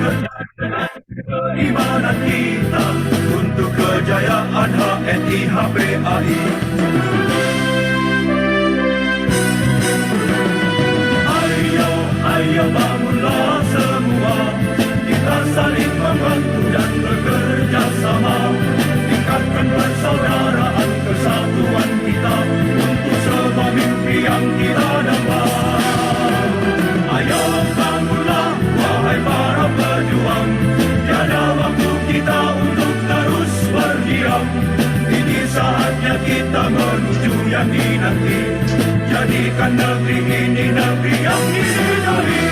bekerja dengan keimanan kita untuk kejayaan HNI HPAI. Ayo bangunlah semua, kita saling membantu dan bekerja sama, tingkatkan persaudaraan kesatuan kita untuk sebuah mimpi yang kita dapat. Ayo bangunlah wahai para pejuang, tiada waktu kita untuk terus berdiam. Ini saatnya kita menuju yang dinanti, jadikan negeri ini negeri yang diridai.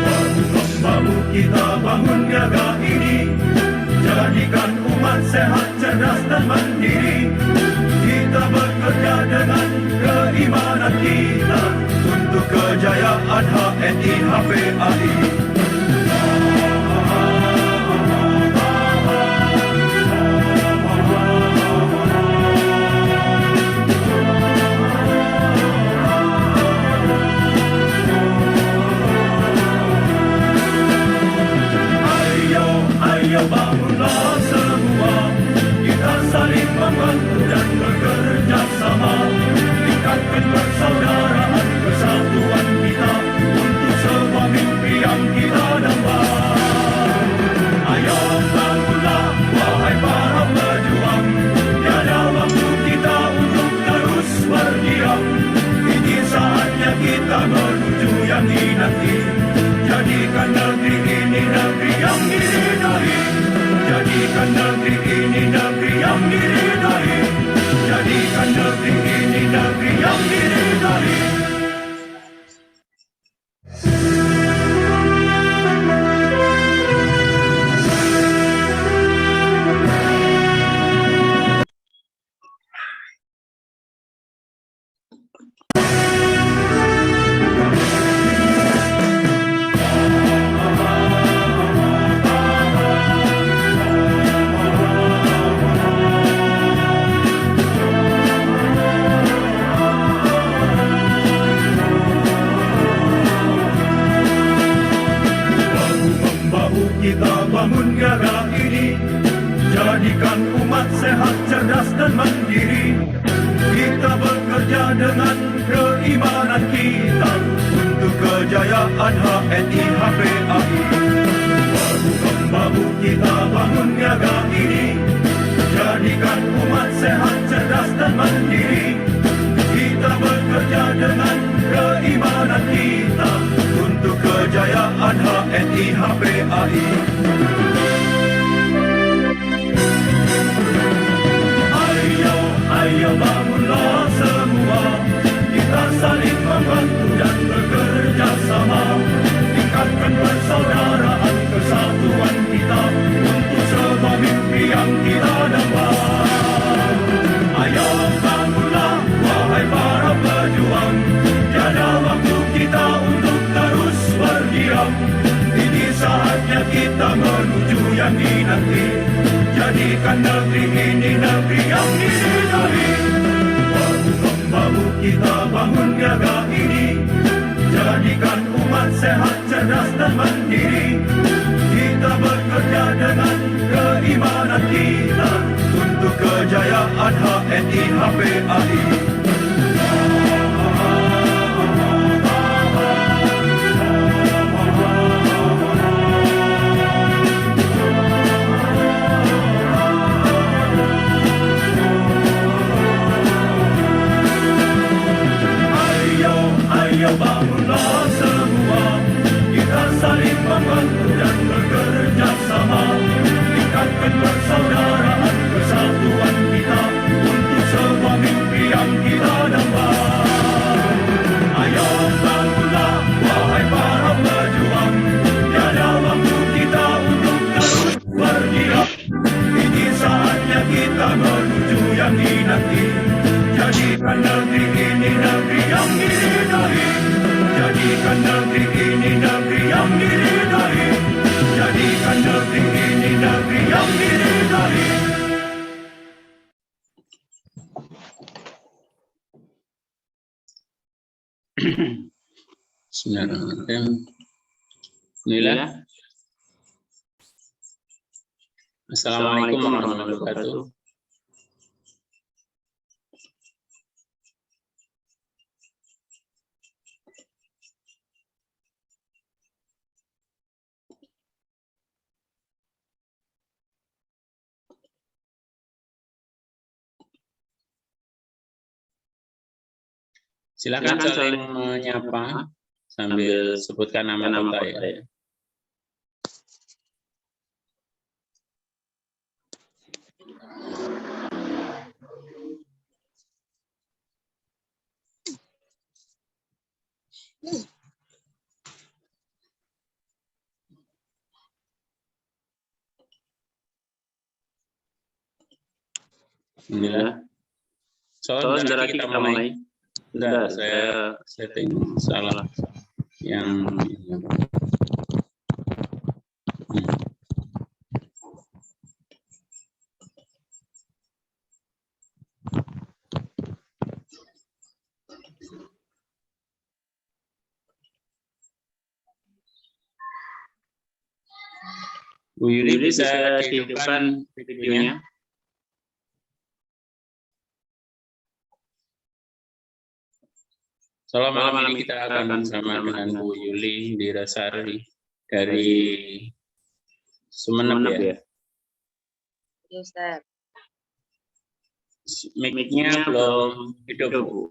Bahu-membahu kita bangun niaga ini, jadikan umat sehat, cerdas dan mandiri. Kita bekerja dengan keimanan kita untuk kejayaan HNI HPAI. Ayo bangunlah semua, kita saling membantu dan bekerja sama, tingkatkan persaudaraan kesatuan kita untuk sebuah mimpi yang kita dapat. Ayo bangunlah wahai para pejuang, tiada waktu kita untuk terus berdiam. Ini saatnya kita menuju yang dinanti, jadikan negeri ini negeri yang diridai. Jadikan negeri ini negeri yang diridai. Jadikan negeri ini negeri yang diridai. Kita bangun negara ini, jadikan umat sehat, cerdas dan mandiri. Kita bekerja dengan keimanan kita untuk kejayaan HNI HPAI. Bahu-membahu kita bangun negara ini, jadikan umat sehat, cerdas dan mandiri. Kita bekerja dengan keimanan kita untuk kejayaan HNI HPAI. Ayo bangunlah semua, kita saling membantu dan bekerja sama, tingkatkan persaudaraan kesatuan kita untuk sebuah mimpi yang kita dapat. Ayo bangunlah wahai para pejuang, tiada waktu kita untuk terus berdiam. Ini saatnya kita menuju yang dinanti, jadikan negeri ini negeri yang diridai. Bahu-membahu kita bangun niaga ini, jadikan umat sehat, cerdas dan mandiri. Kita bekerja dengan keimanan kita untuk kejayaan HNI HPAI. Ayo bangunlah semua, kita saling membantu dan bekerja sama, tingkatkan persaudaraan kesatuan kita untuk sebuah mimpi yang kita dapat. Ayo bangunlah wahai para pejuang, tiada waktu kita untuk terus berdiam. Ini saatnya kita menuju yang dinanti, jadikan negeri ini negeri yang diridai. Jadikan negeri ini negeri yang diridai. Jadikan negeri ini negeri yang diridai. Bismillahirrahmanirrahim. Inilah Assalamualaikum warahmatullahi wabarakatuh. Silakan saling menyapa sambil sebutkan nama kota ya. Alhamdulillah. Sebentar lagi kita mulai. Enggak, saya setting salah yang Bu Yuli bisa dihidupkan videonya. Malam ini kita akan bersama dengan Bu Yuli Dirasari dari Sumeneb ya. Ustaz. Mic-nya belum hidup, Bu.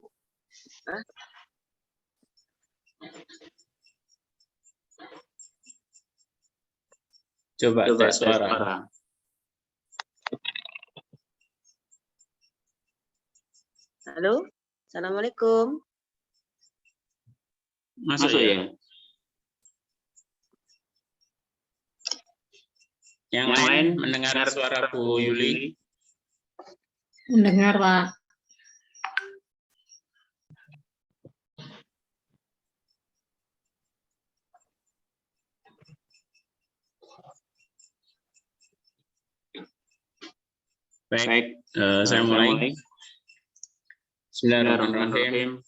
Coba tes suara. Halo, Assalamualaikum. Masuk ya? Yang lain mendengar suara Bu Yuli? Mendengar, Pak. Baik, saya mulai. Bismillahirrahmanirrahim.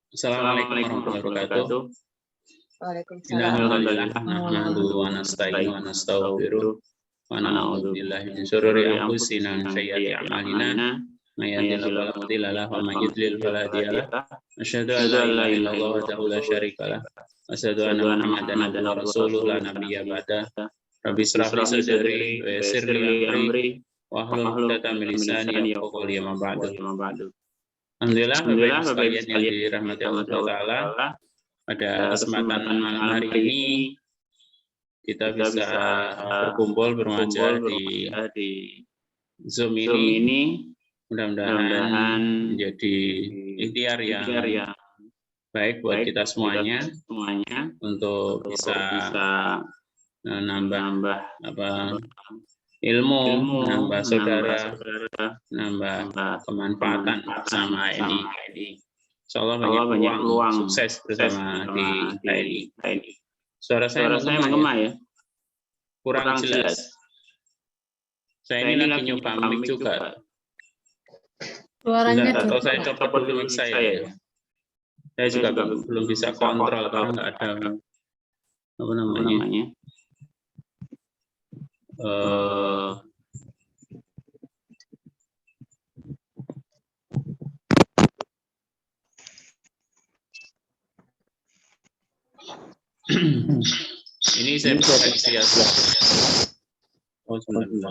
Assalamualaikum warahmatullahi wabarakatuh. Waalaikumsalam. Alhamdulillah, nahmaduhu wa nasta'inuhu wa nastaghfiruh wa na'udzu billahi min syururi anfusina wa sayyiati a'malina. May yahdihillahu fala mudilla lahu wa may yudlil fala hadiya lahu. Asyhadu an la ilaha illallah wahdahu la syarika lah. Asyhadu anna Muhammadan abduhu wa rasuluhu la nabiyya ba'dah. Rabbi shrah li sadri wa yassir li amri wahlul 'uqdatam min lisani yafqahu qawli amma ba'du. Alhamdulillah, Bapak sekalian yang dirahmati Allah Taala, pada kesempatan malam hari ini kita bisa berkumpul bermuajah di Zoom ini. Mudah-mudahan menjadi ikhtiar yang baik buat kita semuanya untuk bisa nambah ilmu, nambah saudara, nambah kemanfaatan bersama HNI. Insyaallah banyak peluang sukses bersama di HNI. Suara saya menggema ya? Kurang jelas. Saya ini lagi nyoba mic juga. Suaranya atau saya coba dulu mic saya ya. Saya juga belum bisa kontrol kalau nggak ada apa namanya. Ini saya proteksi ya. Oh, sebentar.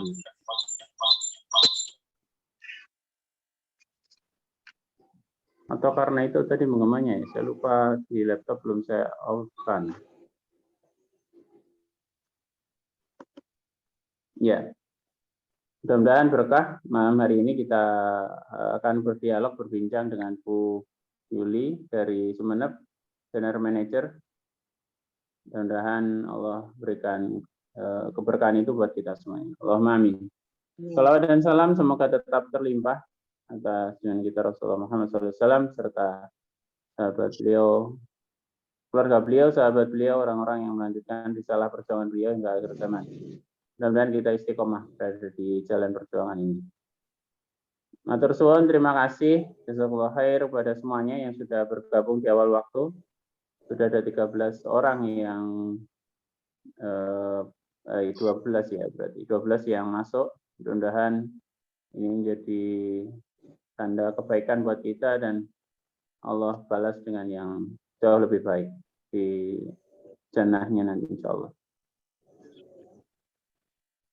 Atau karena itu tadi mengemanya ya, saya lupa di laptop belum saya off-kan. Ya, mudah-mudahan berkah. Malam hari ini kita akan berdialog, berbincang dengan Bu Yuli dari Sumeneb, General Manager. Mudah-mudahan Allah berikan keberkahan itu buat kita semuanya. Allahumma amin. Salawat dan salam semoga tetap terlimpah atas junjungan kita Rasulullah Muhammad SAW serta sahabat beliau, keluarga beliau, sahabat beliau, orang-orang yang melanjutkan risalah perjuangan beliau hingga akhir zaman. Mudah-mudahan kita istiqomah berada di jalan perjuangan ini. Matur suwun, terima kasih jazakallahu khair kepada semuanya yang sudah bergabung di awal waktu. Sudah ada 13 orang yang 12 ya, berarti 12 yang masuk. Mudah-mudahan ini menjadi tanda kebaikan buat kita dan Allah balas dengan yang jauh lebih baik di jannahnya nanti insya Allah.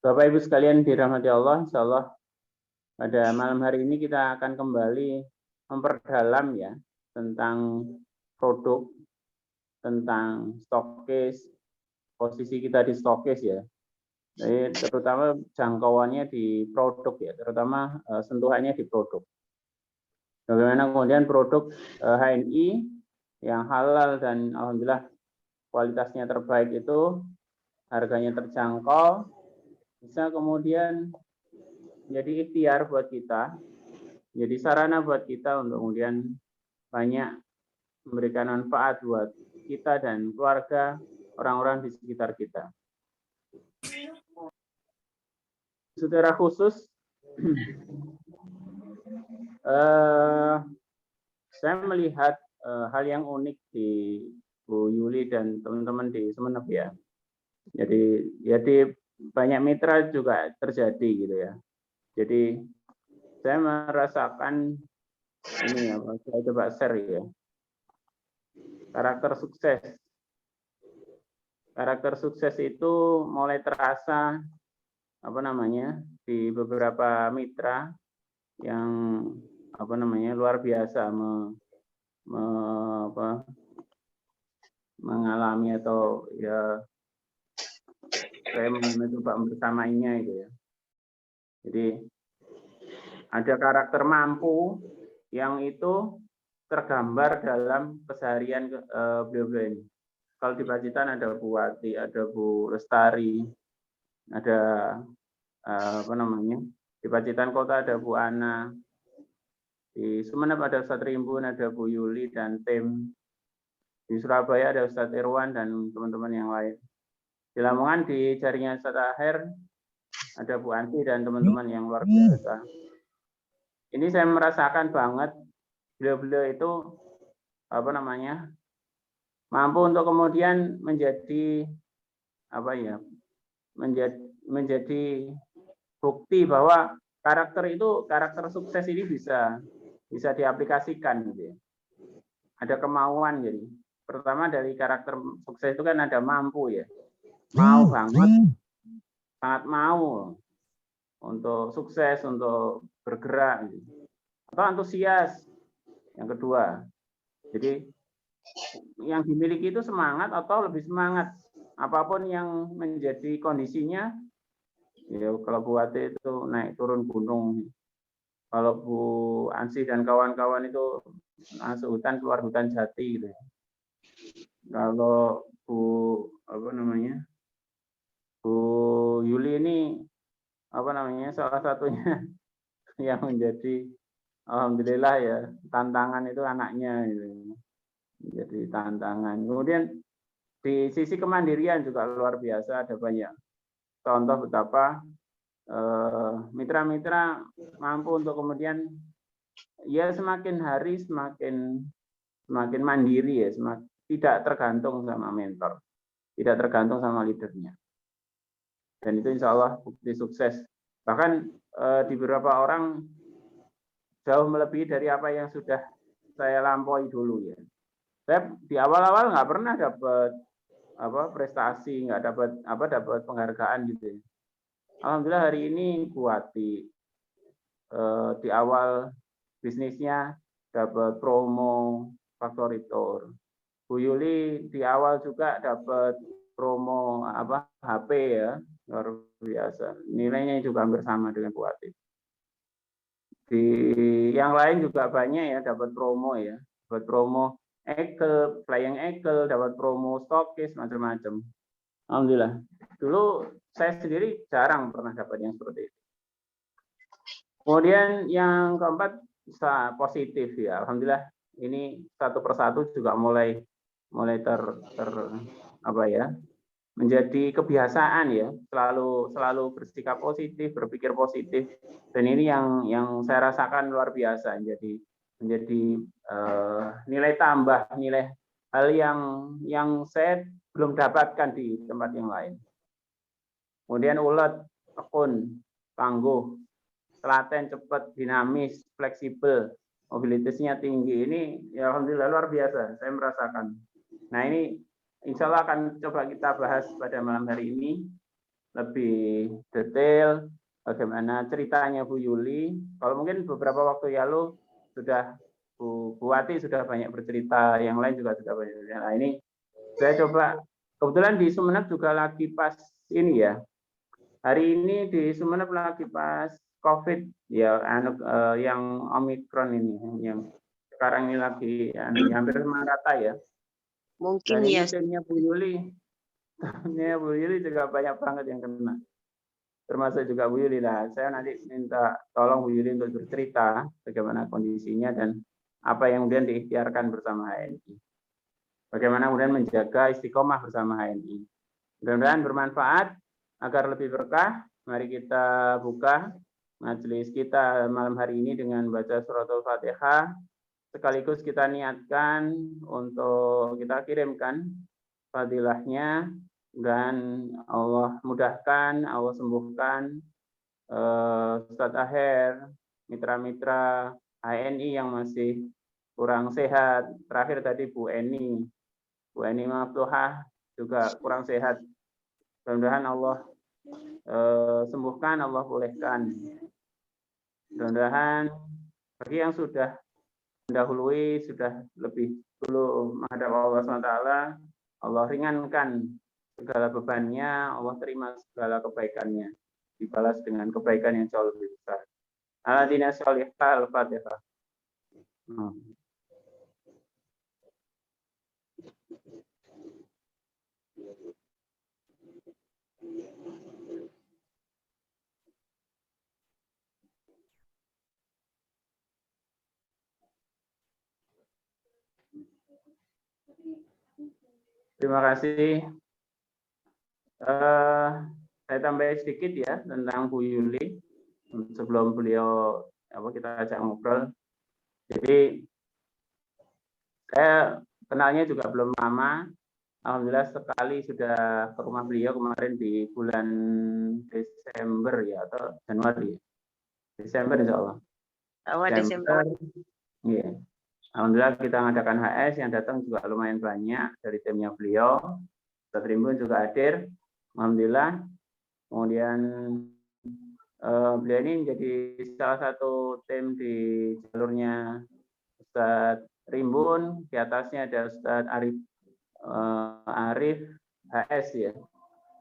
Bapak Ibu sekalian dirahmati Allah, insya Allah pada malam hari ini kita akan kembali memperdalam ya tentang produk, tentang stokis, posisi kita di stokis ya. Jadi terutama jangkauannya di produk ya, terutama sentuhannya di produk. Bagaimana kemudian produk HNI yang halal dan alhamdulillah kualitasnya terbaik itu, harganya terjangkau, bisa kemudian menjadi ikhtiar buat kita, jadi sarana buat kita untuk kemudian banyak memberikan manfaat buat kita dan keluarga, orang-orang di sekitar kita. Secara khusus, saya melihat hal yang unik di Bu Yuli dan teman-teman di Sumeneb ya. Jadi banyak mitra juga terjadi gitu ya. Jadi saya merasakan ini ya, saya coba share ya. Karakter sukses itu mulai terasa di beberapa mitra yang luar biasa mengalami atau ya saya mencoba bersamanya itu ya. Jadi ada karakter mampu yang itu tergambar dalam keseharian beliau-beliau ini. Kalau di Pacitan ada Bu Wati, ada Bu Lestari, ada di Pacitan Kota ada Bu Ana, di Sumeneb ada Ustadz Rimbun, ada Bu Yuli dan tim, di Surabaya ada Ustadz Irwan dan teman-teman yang lain. Di Lamongan di jaringan Ustadz Aher ada Bu Anti dan teman-teman yang luar biasa. Ini saya merasakan banget beliau-beliau itu mampu untuk kemudian menjadi menjadi bukti bahwa karakter sukses ini bisa diaplikasikan gitu ya. Ada kemauan jadi. Pertama dari karakter sukses itu kan ada mampu ya. Mau banget, sangat mau untuk sukses, untuk bergerak gitu. Atau antusias. Yang kedua. Jadi yang dimiliki itu semangat atau lebih semangat. Apapun yang menjadi kondisinya, ya kalau Bu Wati itu naik turun gunung, kalau Bu Ansi dan kawan-kawan itu masuk hutan keluar hutan jati gitu. Kalau Bu Bu Yuli ini salah satunya yang menjadi alhamdulillah ya tantangan itu anaknya gitu. Jadi tantangan. Kemudian di sisi kemandirian juga luar biasa, ada banyak contoh betapa mitra-mitra mampu untuk kemudian ya semakin hari semakin mandiri ya, tidak tergantung sama mentor, tidak tergantung sama leadernya. Dan itu insya Allah bukti sukses. Bahkan di beberapa orang jauh melebihi dari apa yang sudah saya lampaui dulu ya. Saya di awal-awal nggak pernah dapat prestasi, nggak dapat penghargaan gitu ya. Alhamdulillah hari ini Bu Wati di awal bisnisnya dapat promo Factory Tour. Bu Yuli di awal juga dapat promo HP ya, luar biasa. Nilainya juga hampir sama dengan Bu Wati. Di yang lain juga banyak ya dapat promo ya, dapat promo Ekel, Flying Ekel, dapat promo stokis macam-macam. Alhamdulillah. Dulu saya sendiri jarang pernah dapat yang seperti itu. Kemudian yang keempat positif ya. Alhamdulillah ini satu persatu juga mulai menjadi kebiasaan ya, selalu bersikap positif, berpikir positif. Dan ini yang saya rasakan luar biasa, menjadi nilai tambah, nilai hal yang saya belum dapatkan di tempat yang lain. Kemudian ulet, tekun, tangguh, telaten, cepat, dinamis, fleksibel, mobilitasnya tinggi. Ini ya alhamdulillah luar biasa, saya merasakan. Nah ini insya Allah akan coba kita bahas pada malam hari ini lebih detail bagaimana ceritanya Bu Yuli. Kalau mungkin beberapa waktu lalu sudah Bu Wati sudah banyak bercerita, yang lain juga sudah banyak bercerita. Nah ini saya coba, kebetulan di Sumeneb juga lagi pas ini ya, hari ini di Sumeneb lagi pas COVID ya, yang Omikron ini, yang sekarang ini lagi hampir merata ya. Mungkin Dan ya. ini timnya Bu Yuli, Bu Yuli juga banyak banget yang kena. Termasuk juga Bu Yuli lah. Saya nanti minta tolong Bu Yuli untuk bercerita bagaimana kondisinya dan apa yang kemudian diikhtiarkan bersama HNI. Bagaimana kemudian menjaga istiqomah bersama HNI. Mudah-mudahan bermanfaat agar lebih berkah. Mari kita buka majelis kita malam hari ini dengan baca suratul Fatihah. Sekaligus kita niatkan untuk kita kirimkan fadilahnya dan Allah mudahkan, Allah sembuhkan Ustadz Aher, mitra-mitra HNI yang masih kurang sehat. Terakhir tadi Bu Eni Maftuhah juga kurang sehat. Mudah-mudahan Allah sembuhkan, Allah pulihkan. Mudah-mudahan bagi yang sudah mendahului, sudah lebih dulu menghadap Allah SWT, Allah ringankan segala bebannya, Allah terima segala kebaikannya, dibalas dengan kebaikan yang jauh lebih besar. Al-Adina Sholihah Al-Fatihah. Terima kasih. Saya tambahin sedikit ya tentang Bu Yuli sebelum beliau kita ajak ngobrol. Jadi saya kenalnya juga belum lama. Alhamdulillah sekali sudah ke rumah beliau kemarin di bulan Desember ya atau Januari. Desember insya Allah. Desember. Iya. Alhamdulillah kita mengadakan HS yang datang juga lumayan banyak dari timnya beliau. Ustadz Rimbun juga hadir. Alhamdulillah. Kemudian beliau ini menjadi salah satu tim di jalurnya Ustadz Rimbun. Di atasnya ada Ustadz Arif HS ya.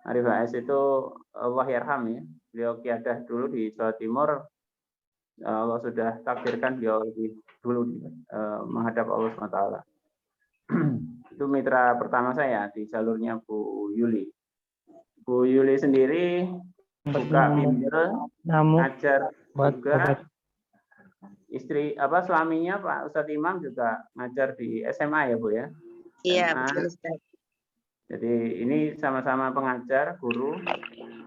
Arif HS itu Allah yarham ya. Beliau kiadah dulu di Jawa Timur. Allah sudah takdirkan beliau lebih dulu menghadap Allah SWT. Itu mitra pertama saya di jalurnya Bu Yuli. Bu Yuli sendiri suka bimbel, ngajar juga. Istri suaminya Pak Ustadz Imam juga ngajar di SMA ya Bu ya. Iya betul Ustaz. Jadi ini sama-sama pengajar, guru.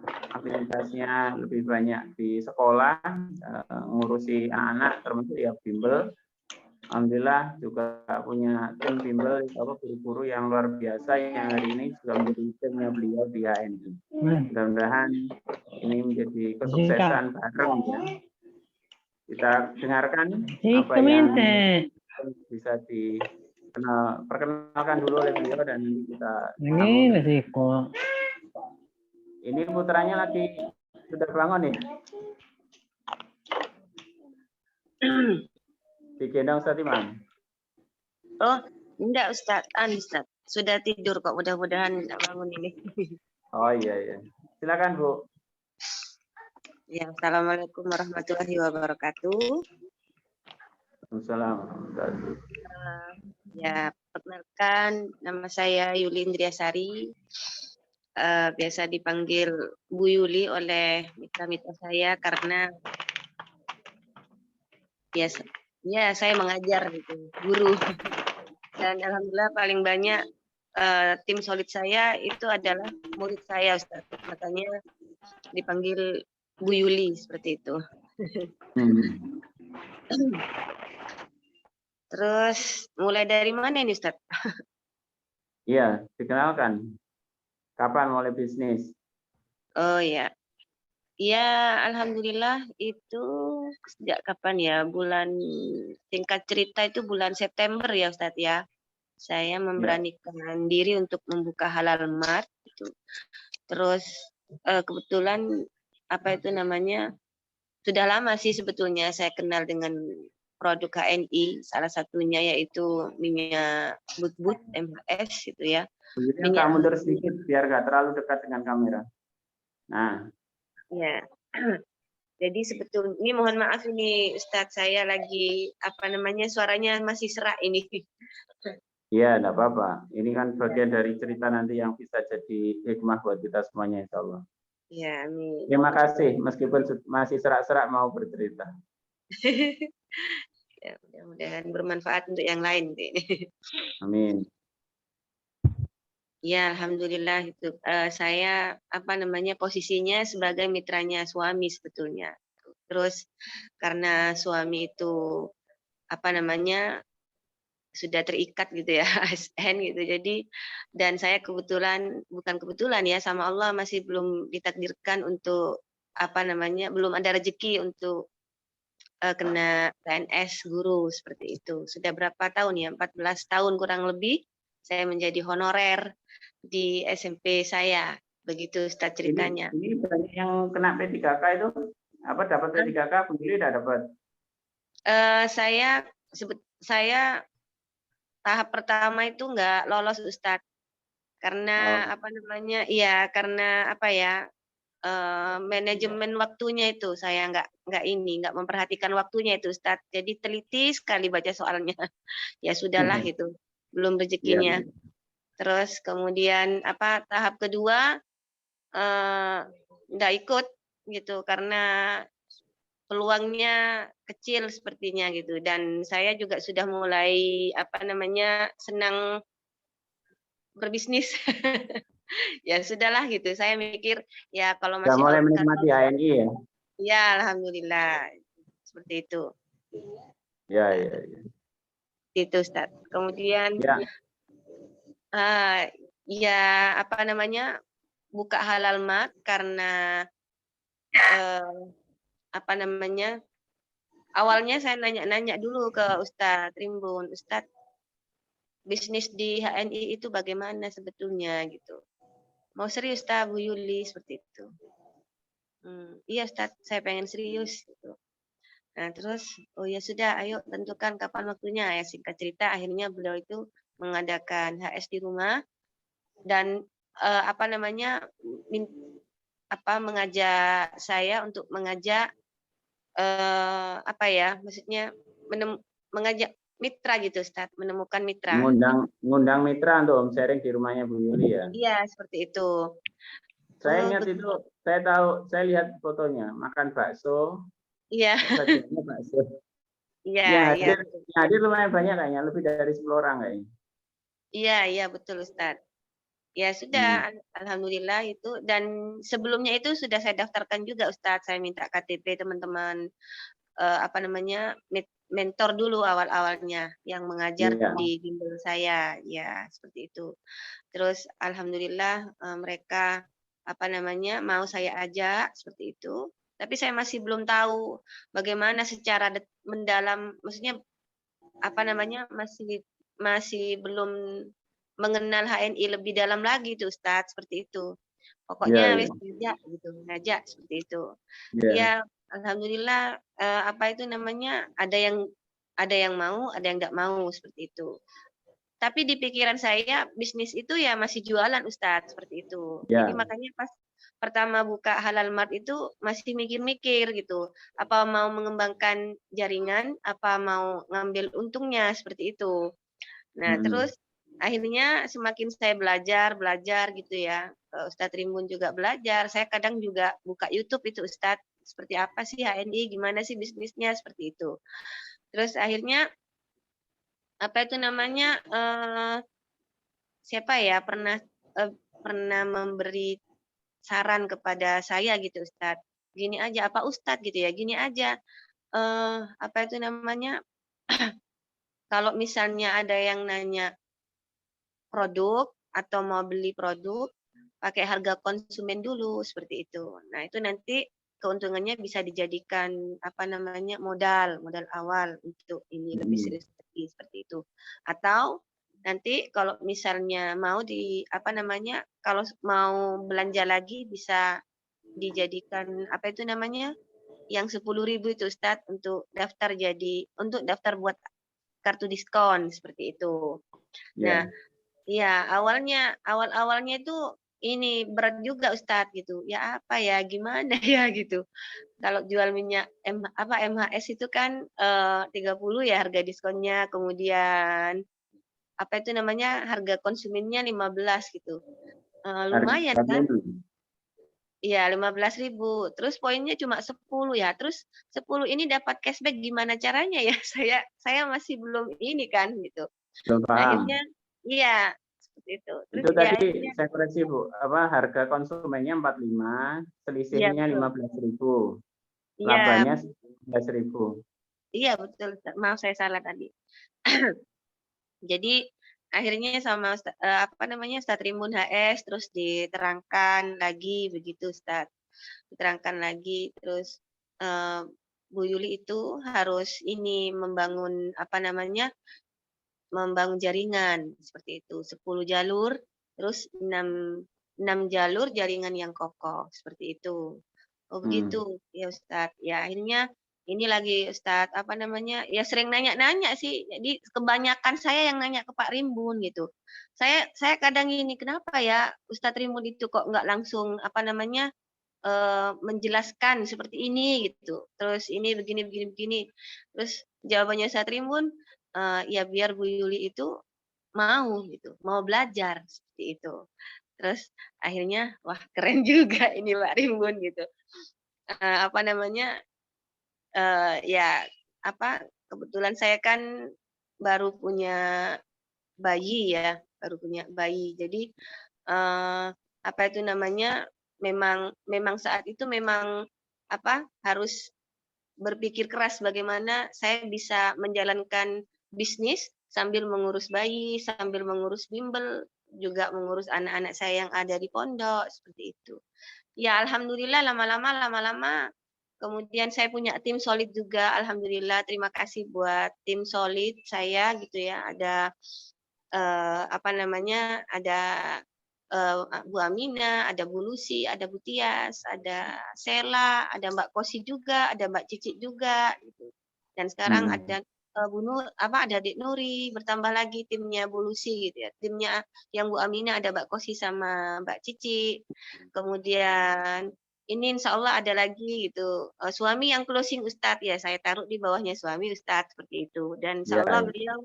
Aktivitasnya lebih banyak di sekolah, ngurusi anak-anak termasuk ya bimbel. Alhamdulillah juga punya tim bimbel guru-guru yang luar biasa yang hari ini juga menjadi timnya beliau di HNI. Mudah-mudahan ini menjadi kesuksesan bareng ya. Kita dengarkan apa yang bisa diperkenalkan dulu oleh beliau dan kita ini putranya lagi sudah bangun ya? Digendong Ustadz Imam? Oh, enggak Ustaz. Ustaz. Sudah tidur kok, mudah-mudahan enggak bangun ini. Oh iya. Silakan Bu. Ya, Assalamualaikum warahmatullahi wabarakatuh. Assalamualaikum. Ya, perkenalkan nama saya Yuli Indriasari. Biasa dipanggil Bu Yuli oleh mitra-mitra saya karena ya saya mengajar gitu, guru. Dan alhamdulillah paling banyak tim solid saya itu adalah murid saya Ustaz. Makanya dipanggil Bu Yuli seperti itu. Terus mulai dari mana ini Ustaz? Iya, dikenalkan. Kapan mulai bisnis? Oh ya. Ya, alhamdulillah itu sejak kapan ya? Singkat cerita itu bulan September ya Ustadz ya. Saya Ya. memberanikan diri untuk membuka halal mart itu. Terus kebetulan apa itu namanya? Sudah lama sih sebetulnya saya kenal dengan produk HNI, salah satunya yaitu minyak but-but MHS itu ya. Begini Minyak kamu mundur sedikit biar nggak terlalu dekat dengan kamera. Nah, ya. Jadi sebetulnya ini mohon maaf ini Ustadz saya lagi apa namanya suaranya masih serak ini. iya, enggak apa-apa. Ini kan bagian dari cerita nanti yang bisa jadi hikmah buat kita semuanya, insya Allah. Ya, amin. Terima kasih, meskipun masih serak-serak mau bercerita. Ya, mudah-mudahan bermanfaat untuk yang lain. Amin. Ya, alhamdulillah itu saya apa namanya posisinya sebagai mitranya suami sebetulnya. Terus karena suami itu apa namanya sudah terikat gitu ya ASN gitu. Jadi dan saya bukan kebetulan ya sama Allah masih belum ditakdirkan untuk apa namanya belum ada rezeki untuk kena PNS guru seperti itu. Sudah berapa tahun ya? 14 tahun kurang lebih saya menjadi honorer di SMP saya. Begitu Ustaz ceritanya. Ini banyak yang kena P3K itu apa dapat P3K sendiri tidak dapat? Saya tahap pertama itu nggak lolos Ustaz. Karena apa namanya? Iya, karena apa ya? Manajemen waktunya itu saya nggak memperhatikan waktunya itu Ustaz. Jadi teliti sekali baca soalnya. Ya sudahlah itu. Belum Iya, rezekinya. iya. Terus kemudian apa tahap kedua nggak ikut gitu karena peluangnya kecil sepertinya gitu dan saya juga sudah mulai apa namanya senang berbisnis. Ya sudahlah gitu. Saya mikir ya kalau Sudah masih mulai kalau menikmati HNI ya? ya alhamdulillah seperti itu. Ya, Nah, ya, ya. itu Ustaz. Kemudian Ya, ya apa namanya buka halal mat karena apa namanya awalnya saya nanya-nanya dulu ke Ustadz Rimbun, Ustadz bisnis di HNI itu bagaimana sebetulnya gitu. Mau serius tak Bu Yuli seperti itu. Iya Ustadz, saya pengen serius gitu. Nah terus, oh ya sudah, ayo tentukan kapan waktunya. Ya singkat cerita, akhirnya beliau itu mengadakan HS di rumah dan apa namanya mengajak saya untuk mengajak apa ya, maksudnya mengajak mitra gitu, Ustaz, menemukan mitra. ngundang mitra untuk home sharing di rumahnya Bu Yuli ya. Iya, seperti itu. Saya Oh, ingat itu, saya tahu, saya lihat fotonya, makan bakso, iya, sajiannya bakso. iya, iya, Yang hadir lumayan banyak kayaknya, lebih dari 10 orang kayaknya. iya, iya, betul, Ustaz. Ya sudah, alhamdulillah itu dan sebelumnya itu sudah saya daftarkan juga, Ustaz. Saya minta KTP teman-teman apa namanya mentor dulu awal-awalnya yang mengajar Iya. di bimbel saya, ya seperti itu. Terus alhamdulillah mereka apa namanya mau saya ajak seperti itu. Tapi saya masih belum tahu bagaimana secara mendalam, maksudnya apa namanya masih belum mengenal HNI lebih dalam lagi tuh Ustadz seperti itu. Iya, Pokoknya iya. wis ngajak seperti itu. Iya. Ya alhamdulillah apa itu namanya ada yang mau, ada yang nggak mau seperti itu. Tapi di pikiran saya bisnis itu ya masih jualan Ustadz seperti itu. Jadi Ya. makanya pas pertama buka halal mart itu masih mikir-mikir gitu. Apa mau mengembangkan jaringan, apa mau ngambil untungnya seperti itu. Nah, terus akhirnya semakin saya belajar gitu ya. Ustadz Rimbun juga belajar. Saya kadang juga buka YouTube itu Ustadz. Seperti apa sih HNI, gimana sih bisnisnya, seperti itu. Terus akhirnya apa itu namanya siapa ya pernah memberi saran kepada saya gitu Ustadz. Gini aja apa Ustadz gitu ya, gini aja apa itu namanya kalau misalnya ada yang nanya produk atau mau beli produk pakai harga konsumen dulu seperti itu. Nah, itu nanti keuntungannya bisa dijadikan apa namanya modal awal untuk ini lebih serius lagi seperti itu. Atau nanti kalau misalnya mau di apa namanya kalau mau belanja lagi bisa dijadikan apa itu namanya yang 10.000 itu Ustadz untuk daftar buat kartu diskon seperti itu. Nah, Ya. iya, awal-awalnya itu ini berat juga Ustadz gitu. Ya apa ya, gimana ya gitu. Kalau jual minyak MHS itu kan 30 ya harga diskonnya, kemudian apa itu namanya harga konsumennya 15 gitu. Lumayan Harga kan? minimum. Iya, 15.000. Terus poinnya cuma 10 ya. Terus 10 ini dapat cashback gimana caranya ya? Saya masih belum ini kan gitu. Belum paham. Akhirnya iya, seperti itu. Terus Itu ya tadi akhirnya saya koreksi Bu, harga konsumennya 45, iya selisihnya betul. 15.000, Iya, labanya 11.000. iya betul. Maaf saya salah tadi. Jadi akhirnya sama apa namanya Ustadz Rimbun HS terus diterangkan lagi begitu Ustadz. Diterangkan lagi terus eh, Bu Yuli itu harus ini membangun apa namanya membangun jaringan seperti itu 10 jalur terus 6 jalur jaringan yang kokoh seperti itu. Oh begitu ya Ustadz. Ya akhirnya ini lagi Ustadz apa namanya ya sering nanya-nanya sih. Jadi kebanyakan saya yang nanya ke Pak Rimbun gitu. Saya kadang ini kenapa ya Ustadz Rimbun itu kok nggak langsung apa namanya menjelaskan seperti ini gitu. Terus ini begini begini begini. Terus jawabannya Ustadz Rimbun ya biar Bu Yuli itu mau gitu, mau belajar seperti itu. Terus akhirnya wah keren juga ini Pak Rimbun gitu. Apa namanya ya apa kebetulan saya kan baru punya bayi ya, baru punya bayi. Jadi apa itu namanya memang saat itu memang apa harus berpikir keras bagaimana saya bisa menjalankan bisnis sambil mengurus bayi, sambil mengurus bimbel, juga mengurus anak-anak saya yang ada di pondok seperti itu. Ya alhamdulillah lama-lama kemudian saya punya tim solid juga alhamdulillah terima kasih buat tim solid saya gitu ya. Ada apa namanya? Ada Bu Amina, ada Bu Lucy, ada Bu Tias, ada Sela, ada Mbak Kosi juga, ada Mbak Cici juga gitu. Dan sekarang ada Bu Nur ada Dek Nuri, bertambah lagi timnya Bu Lucy gitu ya. Timnya yang Bu Amina ada Mbak Kosi sama Mbak Cici. Kemudian ini insya Allah ada lagi gitu. Suami yang closing Ustadz ya, saya taruh di bawahnya suami Ustadz seperti itu. Dan insya Allah Ya. beliau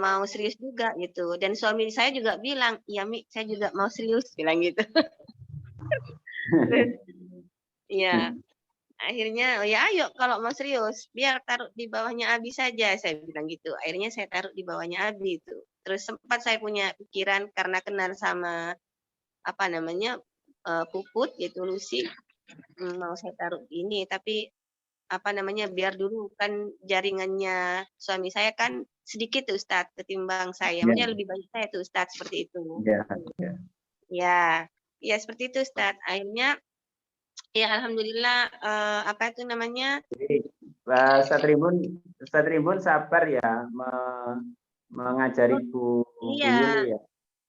mau serius juga gitu. Dan suami saya juga bilang, "Iya Mi, saya juga mau serius," bilang gitu. Terus iya, akhirnya, "Oh ya ayo kalau mau serius, biar taruh di bawahnya Abi saja," saya bilang gitu. Akhirnya saya taruh di bawahnya Abi itu. Terus sempat saya punya pikiran karena kenal sama apa namanya Puput gitu Lucy, mau saya taruh di ini tapi apa namanya biar dulu kan jaringannya suami saya kan sedikit tuh Ustadz ketimbang saya. Maksudnya lebih banyak saya tuh Ustadz seperti itu. Ya. Ya, ya seperti itu Ustadz. Akhirnya ya alhamdulillah apa itu namanya? Jadi Ustadz Tribun sabar ya mengajari Bu Iya, Yuli ya.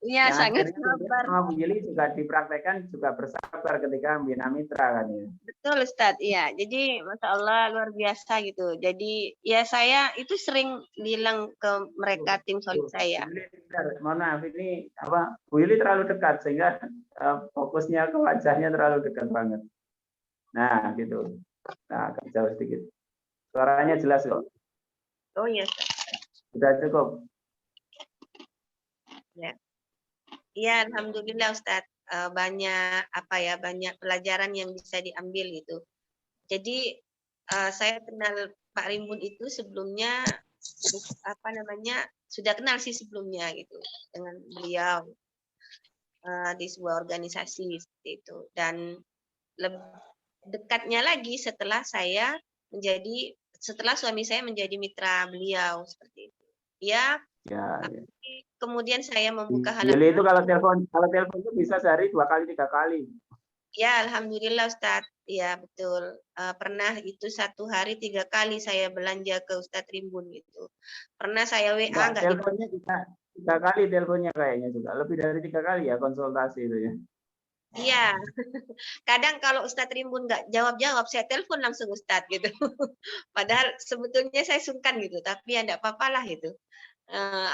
iya Yang sangat akhirnya sabar. sama Bu Yuli juga dipraktekkan juga bersabar ketika membina mitra kan ya. Betul Ustadz, iya. Jadi Masya Allah luar biasa gitu. Jadi ya saya itu sering bilang ke mereka tim solid saya. Bu Yuli, mohon maaf ini Bu Yuli terlalu dekat sehingga fokusnya ke wajahnya terlalu dekat banget. Nah gitu. Nah agak jauh sedikit. Suaranya jelas kok. Oh iya Ustadz. Sudah cukup. Ya. Iya, alhamdulillah Ustadz. Banyak banyak pelajaran yang bisa diambil gitu. Jadi saya kenal Pak Rimbun itu sebelumnya sudah kenal sih sebelumnya gitu dengan beliau di sebuah organisasi seperti itu dan dekatnya lagi setelah suami saya menjadi mitra beliau seperti itu. Ya. kemudian saya membuka Yuli itu halaman. kalau telepon itu bisa sehari 2 kali 3 kali. Ya, alhamdulillah Ustadz. Ya, betul. Pernah itu 1 hari 3 kali saya belanja ke Ustadz Rimbun gitu. Pernah saya WA Enggak, nggak teleponnya tiga kali teleponnya kayaknya juga. Lebih dari 3 kali ya konsultasi itu ya. Iya, kadang kalau Ustadz Rimbun nggak jawab-jawab, saya telepon langsung Ustadz gitu. Padahal sebetulnya saya sungkan gitu, tapi ya nggak apa-apa lah gitu.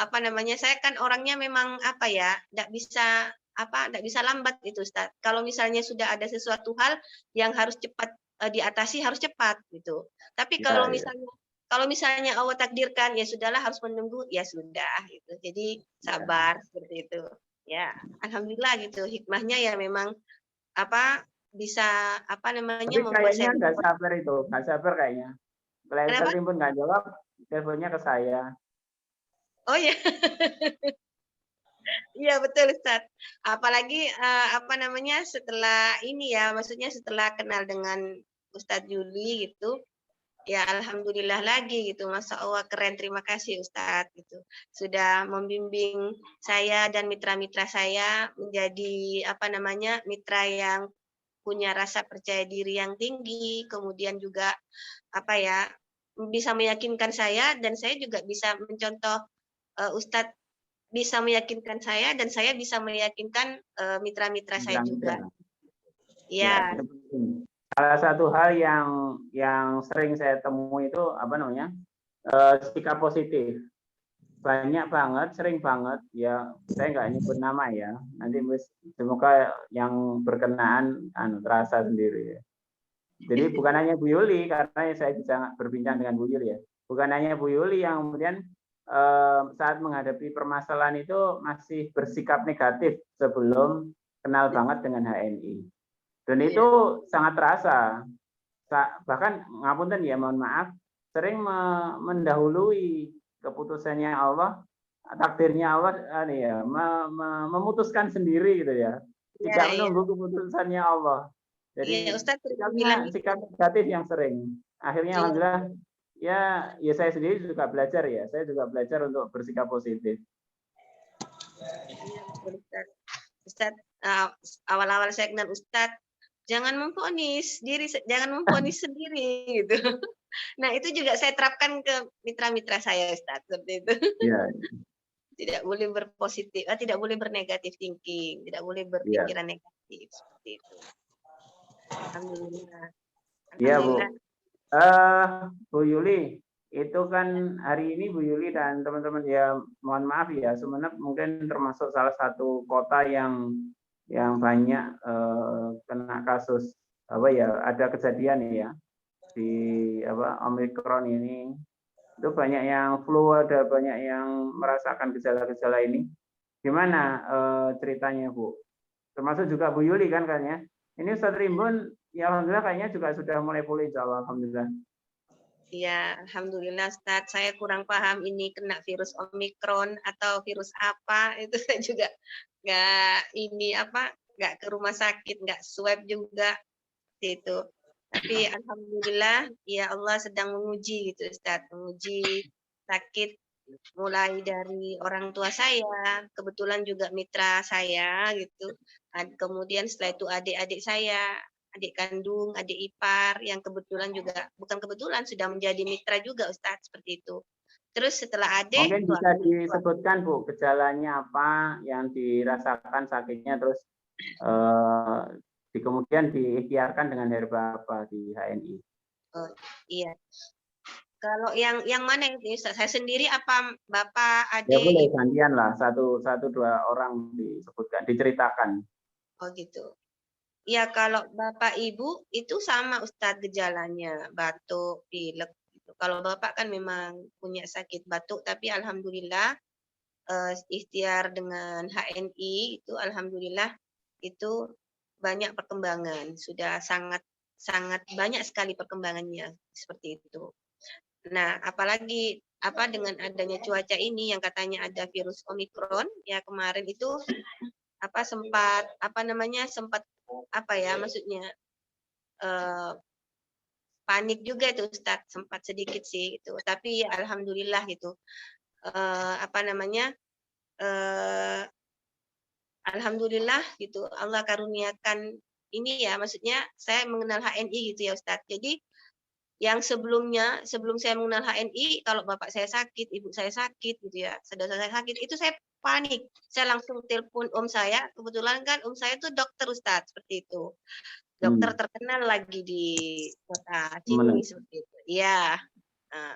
Apa namanya, saya kan orangnya memang apa ya, nggak bisa lambat gitu Ustadz. Kalau misalnya sudah ada sesuatu hal yang harus cepat diatasi, harus cepat gitu. Tapi Ya, ya. kalau misalnya Allah takdirkan ya sudahlah harus menunggu, ya sudah gitu. Jadi sabar seperti itu. Ya, alhamdulillah gitu. Hikmahnya ya memang apa bisa apa namanya Tapi membuat kayaknya saya. nggak sabar itu, nggak sabar kayaknya. Kalau Kenapa? Ustadz Rimbun nggak jawab, teleponnya ke saya. Oh ya, iya betul Ustaz. Apalagi apa namanya setelah ini ya, maksudnya setelah kenal dengan Ustadz Juli gitu, ya alhamdulillah lagi gitu. Masya Allah keren, terima kasih Ustadz gitu. Sudah membimbing saya dan mitra-mitra saya menjadi apa namanya mitra yang punya rasa percaya diri yang tinggi, kemudian juga apa ya bisa meyakinkan saya dan saya juga bisa mencontoh Ustadz bisa meyakinkan saya dan saya bisa meyakinkan mitra-mitra saya juga. Ya, Ya, itu penting. Salah satu hal yang sering saya temui itu apa namanya sikap positif. Banyak banget, sering banget ya. Saya nggak nyebut nama ya. Nanti semoga yang berkenaan terasa sendiri ya. Jadi bukan hanya Bu Yuli, karena saya bisa berbincang dengan Bu Yuli ya. Bukan hanya Bu Yuli yang kemudian saat menghadapi permasalahan itu masih bersikap negatif sebelum kenal banget dengan HNI. Dan itu sangat terasa. Bahkan ngapunten ya, mohon maaf, sering mendahului keputusannya Allah, takdirnya Allah memutuskan sendiri gitu ya. Tidak ya, menunggu keputusannya Allah. Jadi Ustadz bilang sikap negatif yang sering. Akhirnya iya, alhamdulillah ya saya sendiri juga belajar ya. Saya juga belajar untuk bersikap positif. iya, Ustadz. Ustadz, awal-awal saya kenal Ustadz, jangan memvonis diri, jangan memvonis sendiri gitu. Nah itu juga saya terapkan ke mitra-mitra saya Ustadz seperti itu. Ya. Tidak boleh berpositif, tidak boleh bernegatif thinking, tidak boleh berpikiran negatif seperti itu. Alhamdulillah. Iya Bu. Alhamdulillah. Bu Yuli, itu kan hari ini Bu Yuli dan teman-teman ya mohon maaf ya, Sumeneb mungkin termasuk salah satu kota yang banyak kena kasus apa ya, ada kejadian ya di apa Omikron ini. Itu banyak yang flu, ada banyak yang merasakan gejala-gejala ini. Gimana ceritanya Bu? Termasuk juga Bu Yuli kan ya. Ini Ustadz Rimbun ya alhamdulillah kayaknya juga sudah mulai pulih insya Allah, alhamdulillah. Ya, alhamdulillah Ustaz. Saya kurang paham ini kena virus Omikron atau virus apa. Itu saya juga nggak ke rumah sakit, nggak swab juga itu. Tapi alhamdulillah ya Allah sedang menguji gitu Ustaz, menguji sakit mulai dari orang tua saya, kebetulan juga mitra saya gitu. Kemudian setelah itu adik-adik saya, adik kandung, adik ipar yang kebetulan juga bukan kebetulan sudah menjadi mitra juga Ustadz seperti itu. Terus setelah adik mungkin bisa disebutkan Bu gejalanya apa yang dirasakan sakitnya, terus kemudian diikhtiarkan dengan herba apa di HNI. Oh, iya. Kalau yang mana ini Ustaz? Saya sendiri apa Bapak, adik? Ya boleh gantian lah, satu dua orang disebutkan, diceritakan. Oh gitu. Ya kalau Bapak Ibu itu sama Ustadz gejalanya, batuk, pilek. Gitu. Kalau Bapak kan memang punya sakit batuk, tapi alhamdulillah ikhtiar dengan HNI itu alhamdulillah itu banyak perkembangan, sudah sangat banyak sekali perkembangannya seperti itu. Nah, apalagi dengan adanya cuaca ini yang katanya ada virus Omikron ya kemarin itu sempat maksudnya panik juga itu Ustadz, sempat sedikit sih itu. Tapi ya alhamdulillah gitu. eh, alhamdulillah gitu Allah karuniakan ini ya, maksudnya saya mengenal HNI gitu ya Ustadz. Jadi yang sebelum saya mengenal HNI, kalau bapak saya sakit, ibu saya sakit gitu ya, saudara saya sakit, itu saya panik. Saya langsung telepon om saya, kebetulan kan om saya itu dokter Ustadz, seperti itu. Dokter terkenal lagi di kota Cimahi seperti itu. Iya. Nah,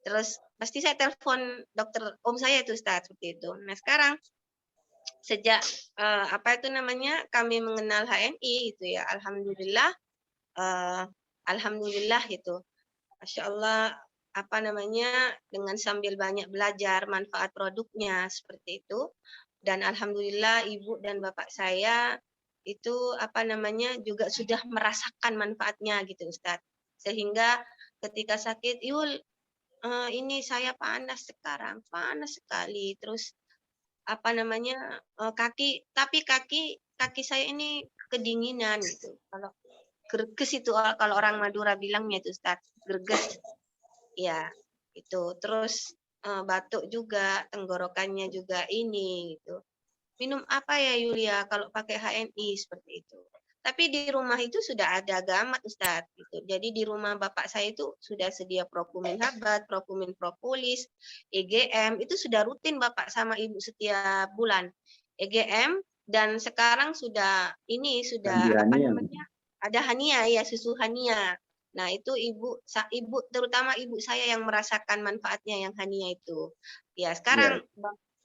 terus pasti saya telepon dokter om saya itu Ustadz, seperti itu. Nah, sekarang sejak apa itu namanya kami mengenal HNI itu ya, alhamdulillah gitu. Masya Allah, apa namanya, dengan sambil banyak belajar manfaat produknya seperti itu. Dan alhamdulillah ibu dan bapak saya itu apa namanya juga sudah merasakan manfaatnya gitu Ustadz. Sehingga ketika sakit, Yul, ini saya panas sekarang, panas sekali. Terus apa namanya tapi kaki saya ini kedinginan gitu. Kalau gerges itu kalau orang Madura bilangnya itu Ustaz, gerges. Ya, itu. Terus batuk juga, tenggorokannya juga ini gitu. Minum apa ya Yulia kalau pakai HNI seperti itu. Tapi di rumah itu sudah ada gamat Ustaz gitu. Jadi di rumah bapak saya itu sudah sedia Prokumin Habat, Prokumin Propolis, EGM itu sudah rutin bapak sama ibu setiap bulan. EGM dan sekarang sudah apa namanya? Ada Hania ya, susu Hania. Nah, itu ibu terutama ibu saya yang merasakan manfaatnya yang Hania itu. Ya, sekarang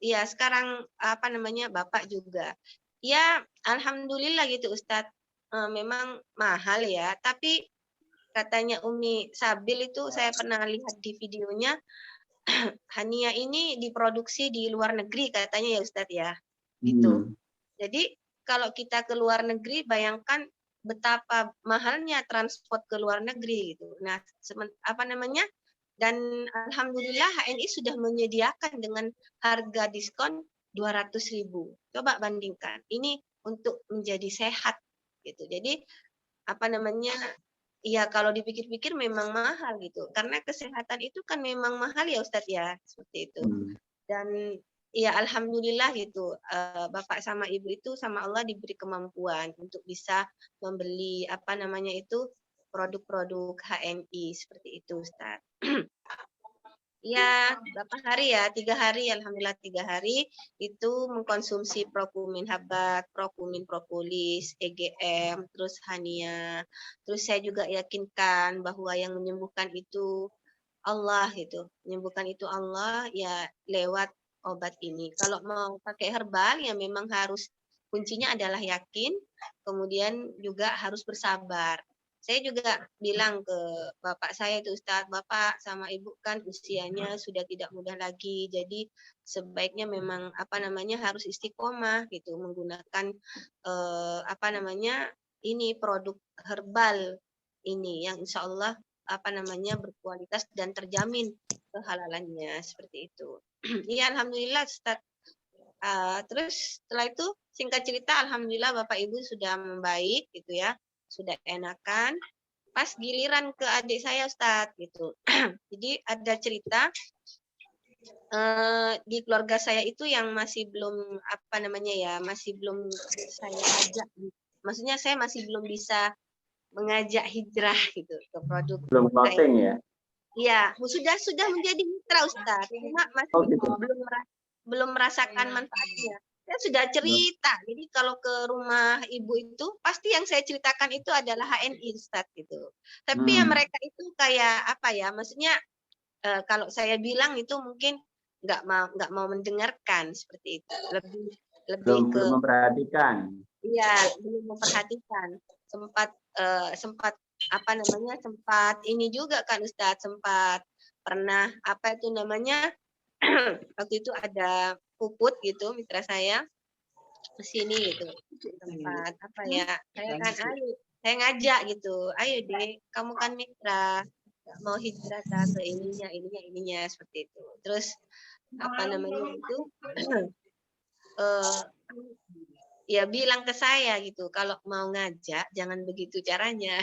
ya sekarang apa namanya bapak juga ya alhamdulillah gitu Ustadz. Memang mahal ya tapi katanya Umi Sabil itu saya pernah lihat di videonya Hania ini diproduksi di luar negeri katanya ya Ustadz ya gitu. Jadi kalau kita ke luar negeri bayangkan betapa mahalnya transport ke luar negeri gitu. Nah apa namanya dan alhamdulillah HNI sudah menyediakan dengan harga diskon 200.000. Coba bandingkan. Ini untuk menjadi sehat gitu. Jadi apa namanya? Ya kalau dipikir-pikir memang mahal gitu. Karena kesehatan itu kan memang mahal ya Ustadz ya, seperti itu. Dan ya alhamdulillah gitu. Bapak sama Ibu itu sama Allah diberi kemampuan untuk bisa membeli apa namanya itu produk-produk HNI seperti itu Ustadz. Ya, berapa hari ya? 3 hari, alhamdulillah 3 hari itu mengkonsumsi Prokumin Habat, Prokumin Propolis, EGM, terus Hania. Terus saya juga yakinkan bahwa yang menyembuhkan itu Allah gitu. Menyembuhkan itu Allah ya lewat obat ini. Kalau mau pakai herbal ya memang harus kuncinya adalah yakin, kemudian juga harus bersabar. Saya juga bilang ke bapak saya itu Ustadz, bapak sama ibu kan usianya sudah tidak muda lagi, jadi sebaiknya memang apa namanya harus istiqomah gitu menggunakan apa namanya ini produk herbal ini yang insya Allah apa namanya berkualitas dan terjamin kehalalannya seperti itu. Iya alhamdulillah Ustadz. Terus setelah itu singkat cerita alhamdulillah bapak ibu sudah membaik gitu ya. Sudah enakan. Pas giliran ke adik saya Ustadz gitu. Jadi ada cerita di keluarga saya itu yang masih belum apa namanya ya, masih belum saya ajak. Maksudnya saya masih belum bisa mengajak hijrah gitu ke produk. Belum closing ya? Iya, sudah menjadi mitra Ustadz. Cuma masih belum merasakan manfaatnya. Saya sudah cerita. Jadi kalau ke rumah ibu itu pasti yang saya ceritakan itu adalah HNI Ustaz gitu. Tapi ya mereka itu kayak apa ya? Maksudnya kalau saya bilang itu mungkin nggak mau mendengarkan seperti itu. Lebih belum memperhatikan. Iya, belum memperhatikan. Sempat apa namanya? Sempat ini juga kan Ustaz, sempat pernah apa itu namanya? Waktu itu ada Puput gitu mitra saya ke sini gitu tempat apa ya saya kan saya ngajak gitu ayo deh kamu kan mitra mau hijrah ke ininya seperti itu terus apa namanya itu ya bilang ke saya gitu kalau mau ngajak jangan begitu caranya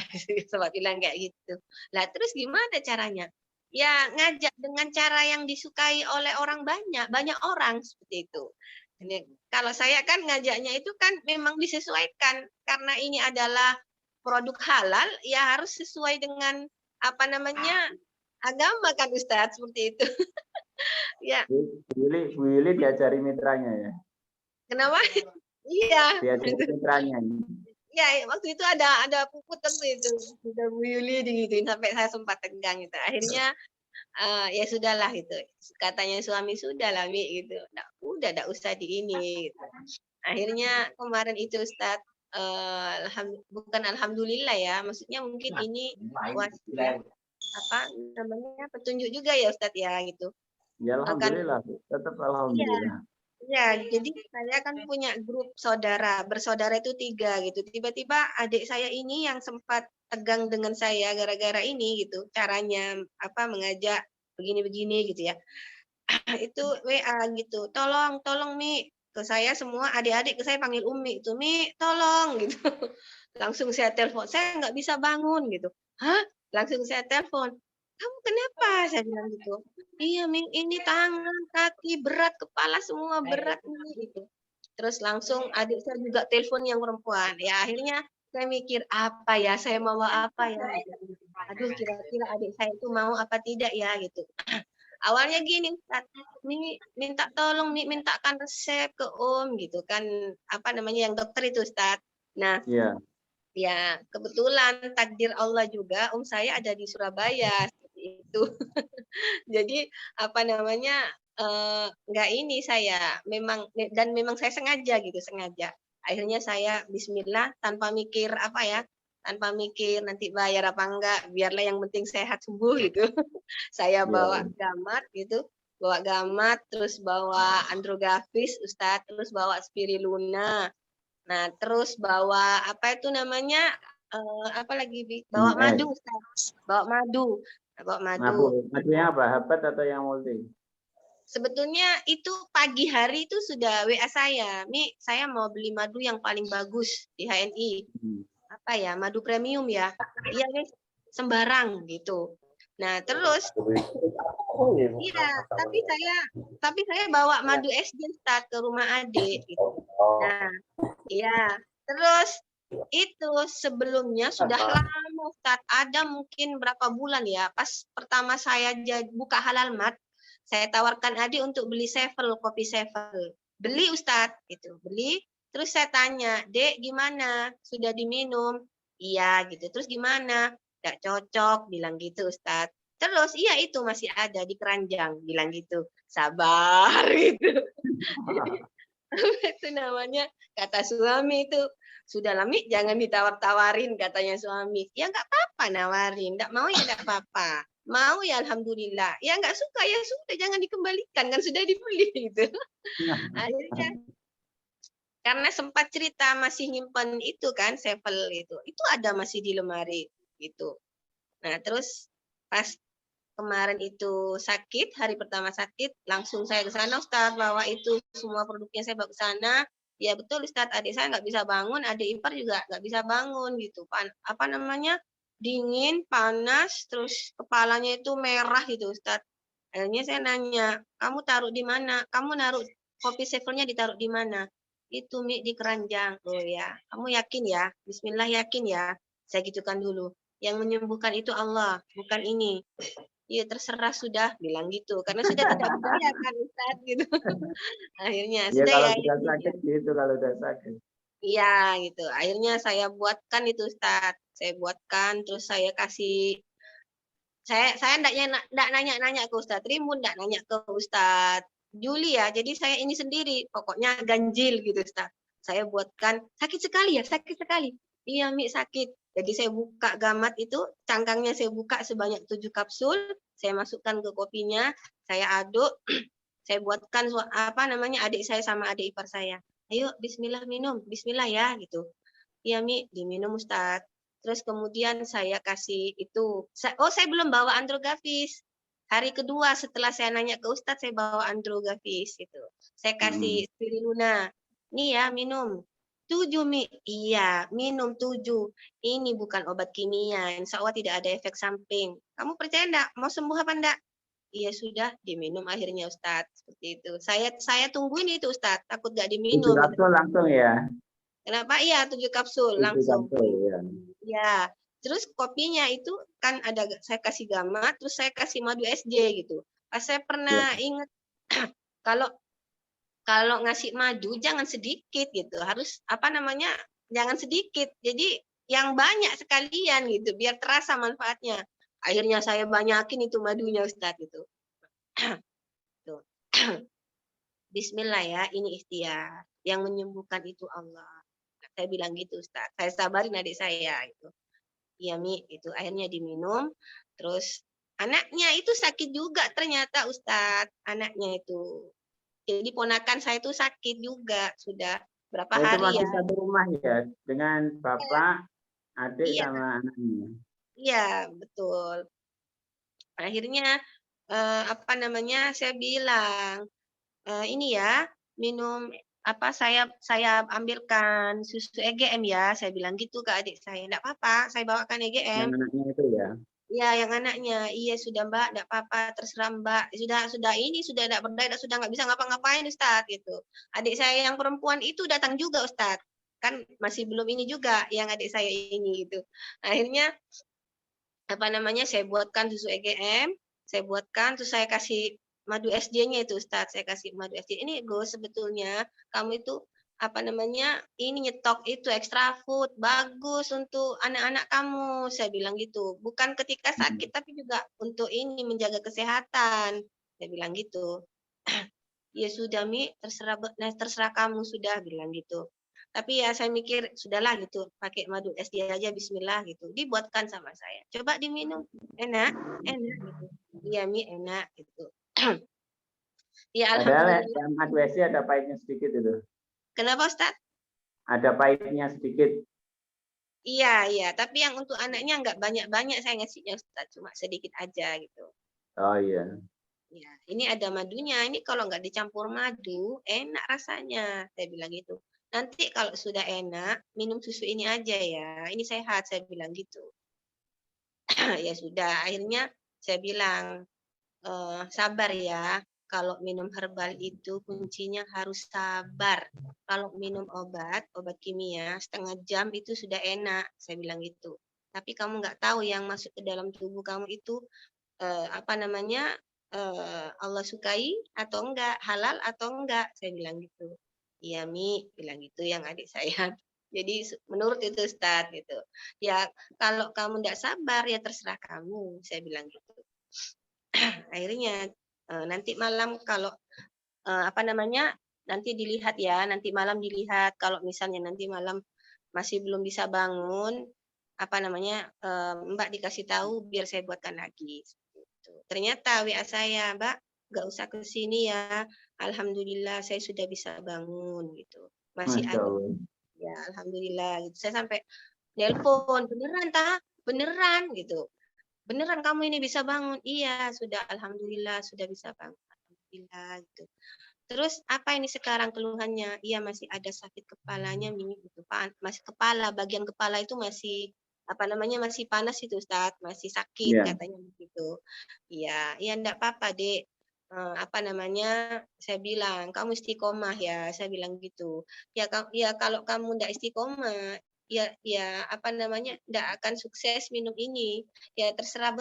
sebab bilang kayak gitu lah terus gimana caranya ya ngajak dengan cara yang disukai oleh orang banyak orang seperti itu. Ini, kalau saya kan ngajaknya itu kan memang disesuaikan karena ini adalah produk halal, ya harus sesuai dengan apa namanya agama kan Ustadz seperti itu. Ya, Bu Yuli diajari mitranya ya. kenapa? Iya. Diajari mitranya. Ya, waktu itu ada puput waktu itu, sudah Bu Yuli digituin sampai saya sempat tegang gitu. Akhirnya ya sudahlah gitu. Katanya suami sudahlah Mi gitu. Udah enggak usah di ini gitu. Akhirnya kemarin itu Ustadz bukan alhamdulillah ya, maksudnya mungkin ini wasiat apa namanya petunjuk juga ya Ustadz ya gitu. Ya alhamdulillah, tetap alhamdulillah. Ya, jadi saya kan punya grup saudara, bersaudara itu 3 gitu. Tiba-tiba adik saya ini yang sempat tegang dengan saya gara-gara ini gitu, caranya apa mengajak begini-begini gitu ya. Itu WA gitu, tolong Mi, ke saya semua adik-adik ke saya panggil Umi itu, Mi, tolong gitu. Langsung saya telepon, saya nggak bisa bangun gitu. Hah? Langsung saya telepon, kamu kenapa? Saya bilang gitu. Iya, Mi, ini tangan, kaki berat, kepala semua berat nih gitu. Terus langsung adik saya juga telepon yang perempuan. Ya akhirnya saya mikir apa ya, saya mau apa ya. Aduh, kira-kira adik saya itu mau apa tidak ya gitu. Awalnya gini, Ustaz, Mi minta tolong, Mi mintakan resep ke Om gitu kan, apa namanya yang dokter itu Ustaz. Nah, Iya. ya kebetulan takdir Allah juga Om saya ada di Surabaya seperti itu. Jadi apa namanya nggak ini saya memang saya sengaja gitu sengaja. Akhirnya saya Bismillah tanpa mikir apa ya, tanpa mikir nanti bayar apa enggak, biarlah yang penting sehat sembuh gitu. Saya bawa gamat gitu, bawa gamat, terus bawa Androgavis Ustadz, terus bawa Spiriluna. Nah, terus bawa apa itu namanya apa lagi bawa madu Ustadz, bawa madu. Bawa madu. Madunya apa? Habat atau yang multi? Sebetulnya itu pagi hari itu sudah WA saya, Mi, saya mau beli madu yang paling bagus di HNI. Apa ya, madu premium ya. Iya, guys, sembarang gitu. Nah, terus iya, tapi saya bawa madu SD start ke rumah adik gitu. Nah, iya. Terus itu sebelumnya sudah lama Ustaz, ada mungkin berapa bulan ya, pas pertama saya buka halal mat, saya tawarkan adik untuk beli sevel, kopi sevel. Beli Ustaz, gitu, beli. Terus saya tanya, Dek gimana? Sudah diminum? Iya gitu. Terus gimana? Nggak cocok, bilang gitu Ustaz. Terus iya itu masih ada di keranjang, bilang gitu. Sabar gitu. Itu namanya kata suami itu. Sudah lama jangan ditawar-tawarin katanya suami. Ya nggak apa-apa nawarin, nggak mau ya nggak apa-apa. Mau ya alhamdulillah. Ya nggak suka ya sudah jangan dikembalikan kan sudah dibeli gitu. Akhirnya karena sempat cerita masih nyimpen itu kan sevel itu ada masih di lemari gitu. Nah terus pas kemarin itu sakit, hari pertama sakit, langsung saya ke sana Ustaz, bawa itu semua produknya saya bawa ke sana. Ya betul Ustaz, adik saya nggak bisa bangun, adik ipar juga nggak bisa bangun gitu. Apa namanya dingin, panas, terus kepalanya itu merah gitu Ustaz. Akhirnya saya nanya, kamu taruh di mana? Kamu naruh kopi sevelnya ditaruh di mana? Itu Mi di keranjang. Oh ya, kamu yakin ya? Bismillah yakin ya? Saya gitukan dulu. Yang menyembuhkan itu Allah, bukan ini. Iya terserah sudah bilang gitu karena sudah tidak berdaya kan Ustaz gitu. Akhirnya Ya sudah kalau ya. sudah sakit gitu kalau sudah sakit. Iya gitu. Akhirnya saya buatkan itu Ustaz. Saya buatkan terus saya kasih saya enggak nanya ke Ustaz Rimun, enggak nanya ke Ustaz Juli ya. Jadi saya ini sendiri pokoknya ganjil gitu Ustaz. Saya buatkan sakit sekali ya, sakit sekali. Iya Mi sakit. Jadi saya buka gamat itu, cangkangnya saya buka sebanyak 7 kapsul, saya masukkan ke kopinya, saya aduk, saya buatkan apa namanya adik saya sama adik ipar saya. Ayo bismillah minum, bismillah ya gitu. Iya Mi, diminum Ustaz. Terus kemudian saya kasih itu, saya belum bawa Androgavis. Hari kedua setelah saya nanya ke Ustadz, saya bawa Androgavis itu. Saya kasih Spiriluna. Nih ya minum. 7 Mi. Iya, minum 7. Ini bukan obat kimia. Insya Allah tidak ada efek samping. Kamu percaya enggak? Mau sembuh apa enggak? Iya sudah diminum akhirnya Ustadz. Seperti itu. Saya tungguin itu Ustadz. Takut enggak 7 diminum. kapsul langsung ya. Kenapa? Iya 7 kapsul 7 langsung. kapsul ya. Ya. Terus kopinya itu kan ada saya kasih gamma, terus saya kasih madu SJ gitu. Pas saya pernah ingat kalau ngasih madu jangan sedikit gitu. Harus apa namanya? Jangan sedikit. Jadi yang banyak sekalian gitu biar terasa manfaatnya. Akhirnya saya banyakin itu madunya Ustadz itu. Tuh. Bismillah ya, ini ikhtiar. Yang menyembuhkan itu Allah. Saya bilang gitu Ustadz. Saya sabarin adik saya itu. Iya Mi, itu akhirnya diminum. Terus anaknya itu sakit juga ternyata Ustadz. Anaknya itu. Jadi ponakan saya itu sakit juga sudah berapa Itu hari masih ya. satu rumah ya dengan bapak, adik Iya, sama anaknya. iya betul. Akhirnya apa namanya? Saya bilang ini ya minum apa saya ambilkan susu EGM ya. Saya bilang gitu ke adik saya. Enggak apa-apa, saya bawakan EGM. Yang anaknya itu ya. Iya, yang anaknya. Iya sudah Mbak, enggak apa-apa, terserah Mbak. Sudah ini sudah enggak berdaya, sudah enggak bisa ngapa-ngapain Ustadz gitu. Adik saya yang perempuan itu datang juga Ustadz. Kan masih belum ini juga yang adik saya ini gitu. Akhirnya apa namanya? Saya buatkan susu EGM, saya buatkan terus saya kasih madu SJ-nya itu Ustadz. Saya kasih madu SJ. Ini Gus sebetulnya kamu itu apa namanya? Ini nyetok itu extra food bagus untuk anak-anak kamu. Saya bilang gitu. Bukan ketika sakit tapi juga untuk ini menjaga kesehatan. Saya bilang gitu. Ya sudah Mi, terserah kamu sudah bilang gitu. Tapi ya saya mikir sudahlah gitu, pakai madu SD aja bismillah gitu. Dibuatkan sama saya. Coba diminum. Enak, enak gitu. Iya Mi, enak gitu. Ya Padahal alhamdulillah. yang madu ada pahitnya sedikit itu. Kenapa Ustaz? Ada pahitnya sedikit. Iya, iya, tapi yang untuk anaknya enggak banyak-banyak saya ngasihnya Ustaz, cuma sedikit aja gitu. Oh iya. Ya, ini ada madunya. Ini kalau nggak dicampur madu, enak rasanya. Saya bilang gitu. Nanti kalau sudah enak, minum susu ini aja ya. Ini sehat, saya bilang gitu. Ya sudah, akhirnya saya bilang, sabar ya. Kalau minum herbal itu kuncinya harus sabar. Kalau minum obat kimia, setengah jam itu sudah enak. Saya bilang gitu. Tapi kamu nggak tahu yang masuk ke dalam tubuh kamu itu apa namanya Allah sukai atau enggak, halal atau enggak, saya bilang gitu. Iya Mi, bilang gitu yang adik saya. Jadi menurut itu Ustadz gitu. Ya kalau kamu enggak sabar ya terserah kamu, saya bilang gitu. Akhirnya nanti malam kalau apa namanya nanti dilihat ya, nanti malam dilihat kalau misalnya nanti malam masih belum bisa bangun, apa namanya Mbak dikasih tahu biar saya buatkan lagi. Ternyata WA saya, Mbak, nggak usah ke sini ya. Alhamdulillah saya sudah bisa bangun gitu. Masih Masya ada. Allah. Ya, alhamdulillah gitu. Saya sampai nelpon, beneran ta? Beneran gitu. Beneran kamu ini bisa bangun? Iya, sudah alhamdulillah sudah bisa bangun. Alhamdulillah gitu. Terus apa ini sekarang keluhannya? Iya masih ada sakit kepalanya gitu. Masih kepala, bagian kepala itu masih apa namanya masih panas itu Ustaz, masih sakit Iya. katanya begitu. Iya, ya enggak apa-apa, Dek. Apa namanya? Saya bilang, kamu istiqomah ya, saya bilang gitu. Ya kalau kamu enggak istiqomah, ya apa namanya? Enggak akan sukses minum ini. Ya terserah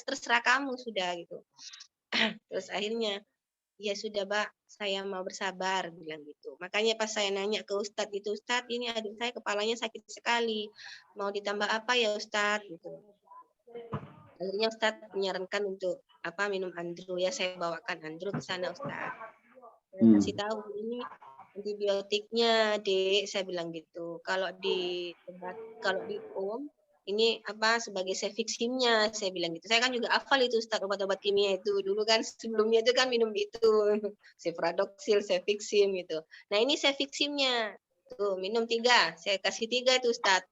terserah kamu sudah gitu. Terus akhirnya ya sudah, Mbak, saya mau bersabar, bilang gitu. Makanya pas saya nanya ke Ustadz itu, Ustadz ini adik saya kepalanya sakit sekali. Mau ditambah apa ya Ustadz? Gitu. Akhirnya Ustadz menyarankan untuk apa minum andro ya saya bawakan andro ke sana Ustadz. Saya kasih tahu ini antibiotiknya, Dek, saya bilang gitu. Kalau di ini apa sebagai cefiximnya saya bilang gitu. Saya kan juga hafal itu Ustaz obat-obat kimia itu. Dulu kan sebelumnya itu kan minum itu. Cefradoxil, cefixim gitu. Nah, ini cefiximnya. Tuh, minum 3. Saya kasih 3 itu Ustaz.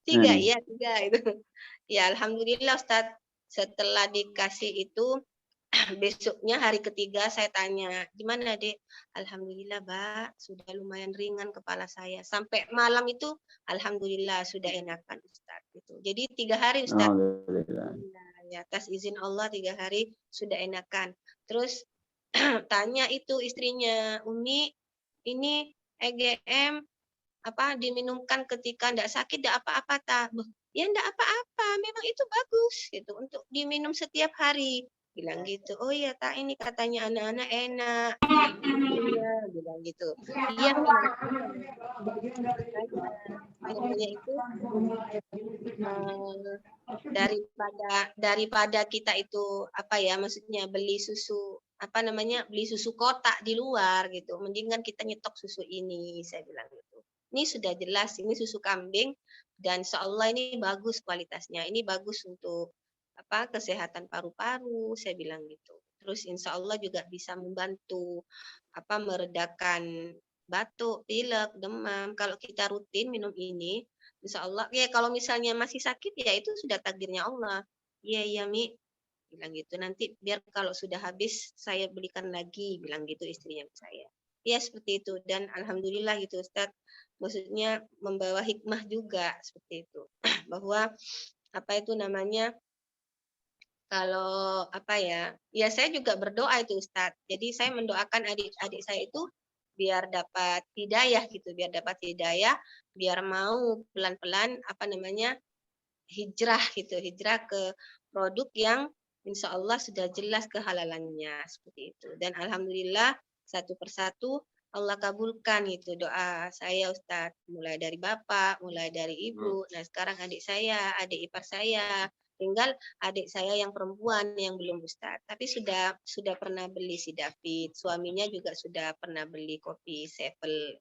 3, iya 3 itu. Ya alhamdulillah Ustaz setelah dikasih itu besoknya hari ketiga saya tanya, gimana Dek? Alhamdulillah Mbak, sudah lumayan ringan kepala saya. Sampai malam itu, Alhamdulillah sudah enakan Ustadz. Gitu. Jadi 3 hari Ustadz. Alhamdulillah. Ya, atas izin Allah 3 hari sudah enakan. Terus tanya itu istrinya, Umi, ini EGM apa diminumkan ketika tidak sakit, tidak apa-apa tak? Ya tidak apa-apa, memang itu bagus gitu untuk diminum setiap hari. Bilang gitu. Oh iya tak, ini katanya anak-anak enak. Iya, bilang gitu. Iya, namanya itu daripada kita itu apa ya, maksudnya beli susu apa namanya, beli susu kotak di luar gitu, mendingan kita nyetok susu ini, saya bilang gitu. Ini sudah jelas, ini susu kambing dan insyaallah ini bagus kualitasnya, ini bagus untuk apa kesehatan paru-paru, saya bilang gitu. Terus insyaallah juga bisa membantu apa meredakan batuk, pilek, demam. Kalau kita rutin minum ini, insya Allah, ya kalau misalnya masih sakit ya itu sudah takdirnya Allah. Iya, iya Mi, bilang gitu. Nanti biar kalau sudah habis saya belikan lagi, bilang gitu istrinya ke saya. Ya seperti itu dan alhamdulillah gitu Ustaz. Maksudnya membawa hikmah juga seperti itu. Bahwa apa itu namanya kalau apa ya saya juga berdoa itu Ustaz. Jadi saya mendoakan adik-adik saya itu biar dapat hidayah gitu, biar dapat hidayah, biar mau pelan-pelan apa namanya hijrah gitu, hijrah ke produk yang insya Allah sudah jelas kehalalannya seperti itu. Dan alhamdulillah satu persatu Allah kabulkan itu doa saya Ustadz, mulai dari bapak, mulai dari ibu, nah sekarang adik saya, adik ipar saya, tinggal adik saya yang perempuan yang belum Ustadz, tapi sudah pernah beli si David, suaminya juga sudah pernah beli kopi Sevel.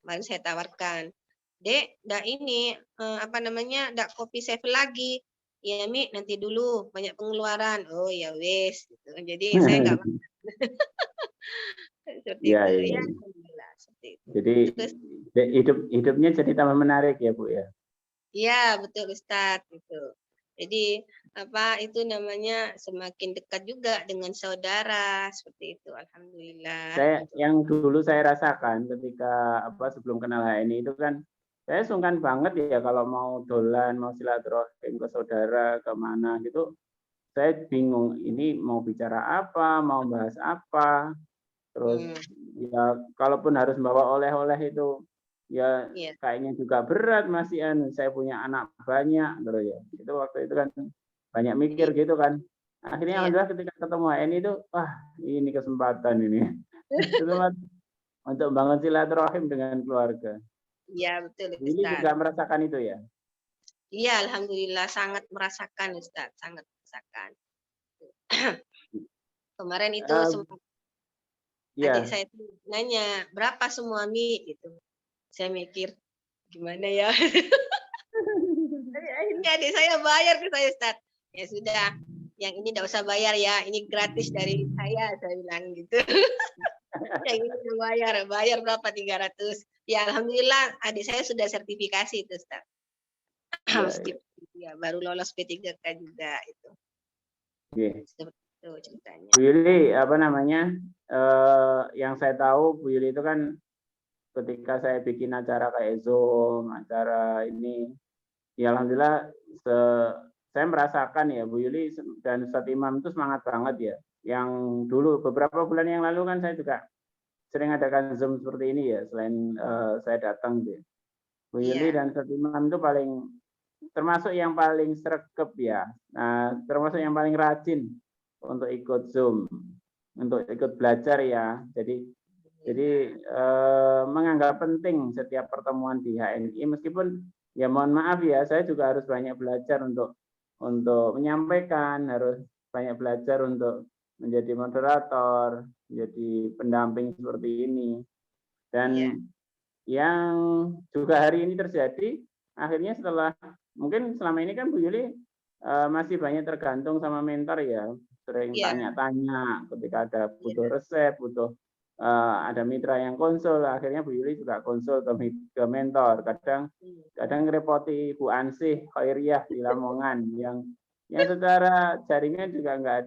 Kemarin saya tawarkan, Dek, dak ini apa namanya, dak kopi Sevel lagi. Ya Mi, nanti dulu banyak pengeluaran. Oh ya wes, gitu. Jadi saya nggak seperti Ya, itu. ya, Ya, ya. alhamdulillah seperti itu. Jadi Terus, hidupnya jadi tambah menarik ya Bu ya. ya betul Ustadz gitu. Jadi apa itu namanya semakin dekat juga dengan saudara seperti itu. Alhamdulillah. Gitu. Yang dulu saya rasakan ketika apa sebelum kenal HNI itu kan saya sungkan banget ya kalau mau dolan, mau silaturahim ke saudara kemana gitu. Saya bingung ini mau bicara apa, mau bahas apa. Terus ya kalaupun harus bawa oleh-oleh itu ya Iya. kayaknya juga berat masih saya punya anak banyak terus ya. Itu waktu itu kan banyak mikir gitu kan. Akhirnya Iya. alhamdulillah ketika ketemu HNI itu wah ini kesempatan ini. Kesempatan untuk bangun silaturahim dengan keluarga. Iya betul Ini Ustadz. juga merasakan itu ya. Iya, alhamdulillah sangat merasakan Ustadz, sangat merasakan. Kemarin itu sempat adik Iya. saya tuh nanya, berapa semua Mi? Gitu. Saya mikir, gimana ya? Akhirnya adik saya bayar ke saya Ustadz. Ya sudah, yang ini tidak usah bayar ya, ini gratis dari saya bilang gitu. Yang ini bayar berapa 300. Ya alhamdulillah adik saya sudah sertifikasi itu Ustadz. Ya, Meskipun ya baru lolos P3K juga itu. Oke. Seperti itu ceritanya. Bu Yuli, apa namanya? Yang saya tahu Bu Yuli itu kan ketika saya bikin acara kayak Zoom, acara ini, ya alhamdulillah saya merasakan ya Bu Yuli dan Ustadz Imam itu semangat banget ya. Yang dulu beberapa bulan yang lalu kan saya juga sering adakan Zoom seperti ini ya, selain saya datang gitu. Bu Yuli dan Ustadz Imam itu termasuk yang paling sregep ya. Nah, termasuk yang paling rajin untuk ikut Zoom, untuk ikut belajar ya. Jadi menganggap penting setiap pertemuan di HNI meskipun ya mohon maaf ya saya juga harus banyak belajar untuk menyampaikan, harus banyak belajar untuk menjadi moderator, menjadi pendamping seperti ini. Dan yang juga hari ini terjadi akhirnya setelah mungkin selama ini kan Bu Yuli masih banyak tergantung sama mentor ya, sering tanya-tanya ketika ada butuh resep, butuh ada mitra yang konsul, akhirnya Bu Yuli juga konsul ke mentor. Kadang ngerepoti Bu Ansih Khairiyah di Lamongan yang secara jaringan juga nggak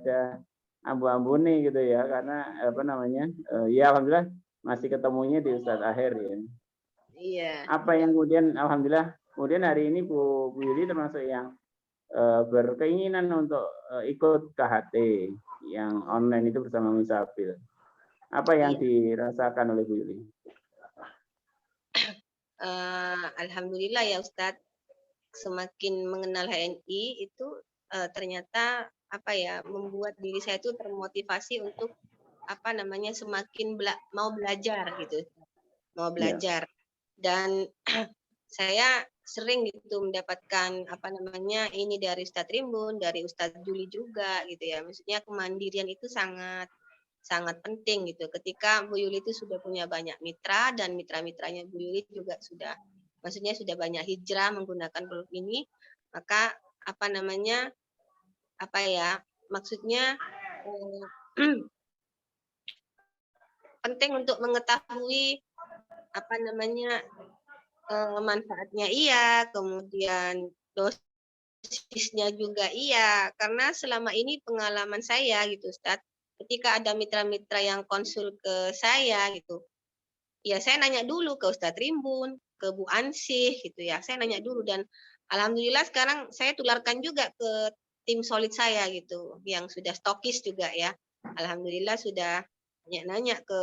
abu-abu nih gitu ya, karena apa namanya, ya alhamdulillah masih ketemunya di Ustadz Akhir ya. Iya. Apa yang kemudian alhamdulillah kemudian hari ini Bu Yuli termasuk yang berkeinginan untuk ikut KHT yang online itu bersama Misabil. Apa yang Iya. dirasakan oleh Bu Yuli? Alhamdulillah ya Ustadz, semakin mengenal HNI itu ternyata apa ya, membuat diri saya itu termotivasi untuk apa namanya, semakin mau belajar gitu, mau Ya. belajar. Dan saya sering gitu mendapatkan apa namanya, ini dari Ustadz Rimbun, dari Ustadz Juli juga gitu ya. Maksudnya kemandirian itu sangat sangat penting gitu. Ketika Bu Yuli itu sudah punya banyak mitra dan mitra-mitranya Bu Yuli juga sudah, maksudnya sudah banyak hijrah menggunakan produk ini, maka apa namanya, apa ya, maksudnya penting untuk mengetahui apa namanya, manfaatnya iya, kemudian dosisnya juga iya, karena selama ini pengalaman saya gitu Ustadz, ketika ada mitra-mitra yang konsul ke saya gitu, ya saya nanya dulu ke Ustadz Rimbun, ke Bu Ansih gitu ya, saya nanya dulu dan alhamdulillah sekarang saya tularkan juga ke tim solid saya gitu, yang sudah stokis juga ya. Alhamdulillah sudah nanya-nanya ke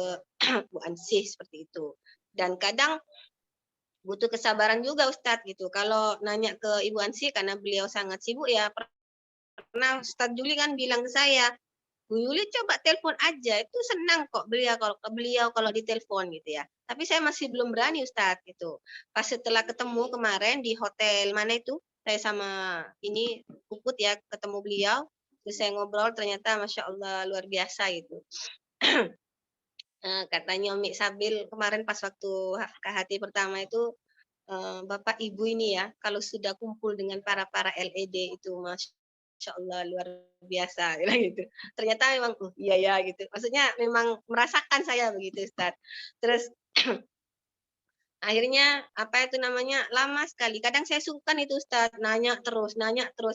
Bu Ansih seperti itu. Dan kadang butuh kesabaran juga Ustadz gitu. Kalau nanya ke Ibu Ansih karena beliau sangat sibuk ya, pernah Ustadz Juli kan bilang ke saya, Bu Yuli coba telepon aja, itu senang kok beliau kalau ditelepon gitu ya. Tapi saya masih belum berani Ustadz gitu. Pas setelah ketemu kemarin di hotel mana itu, saya sama ini Puput ya ketemu beliau, terus saya ngobrol ternyata Masya Allah luar biasa gitu. Katanya Umi Sabil kemarin pas waktu KHT pertama itu, Bapak Ibu ini ya, kalau sudah kumpul dengan para LED itu Masya Allah luar biasa bilang gitu. Ternyata memang iya ya gitu. Maksudnya memang merasakan saya begitu Ustaz. Terus akhirnya apa itu namanya, lama sekali. Kadang saya sungkan itu Ustaz, nanya terus,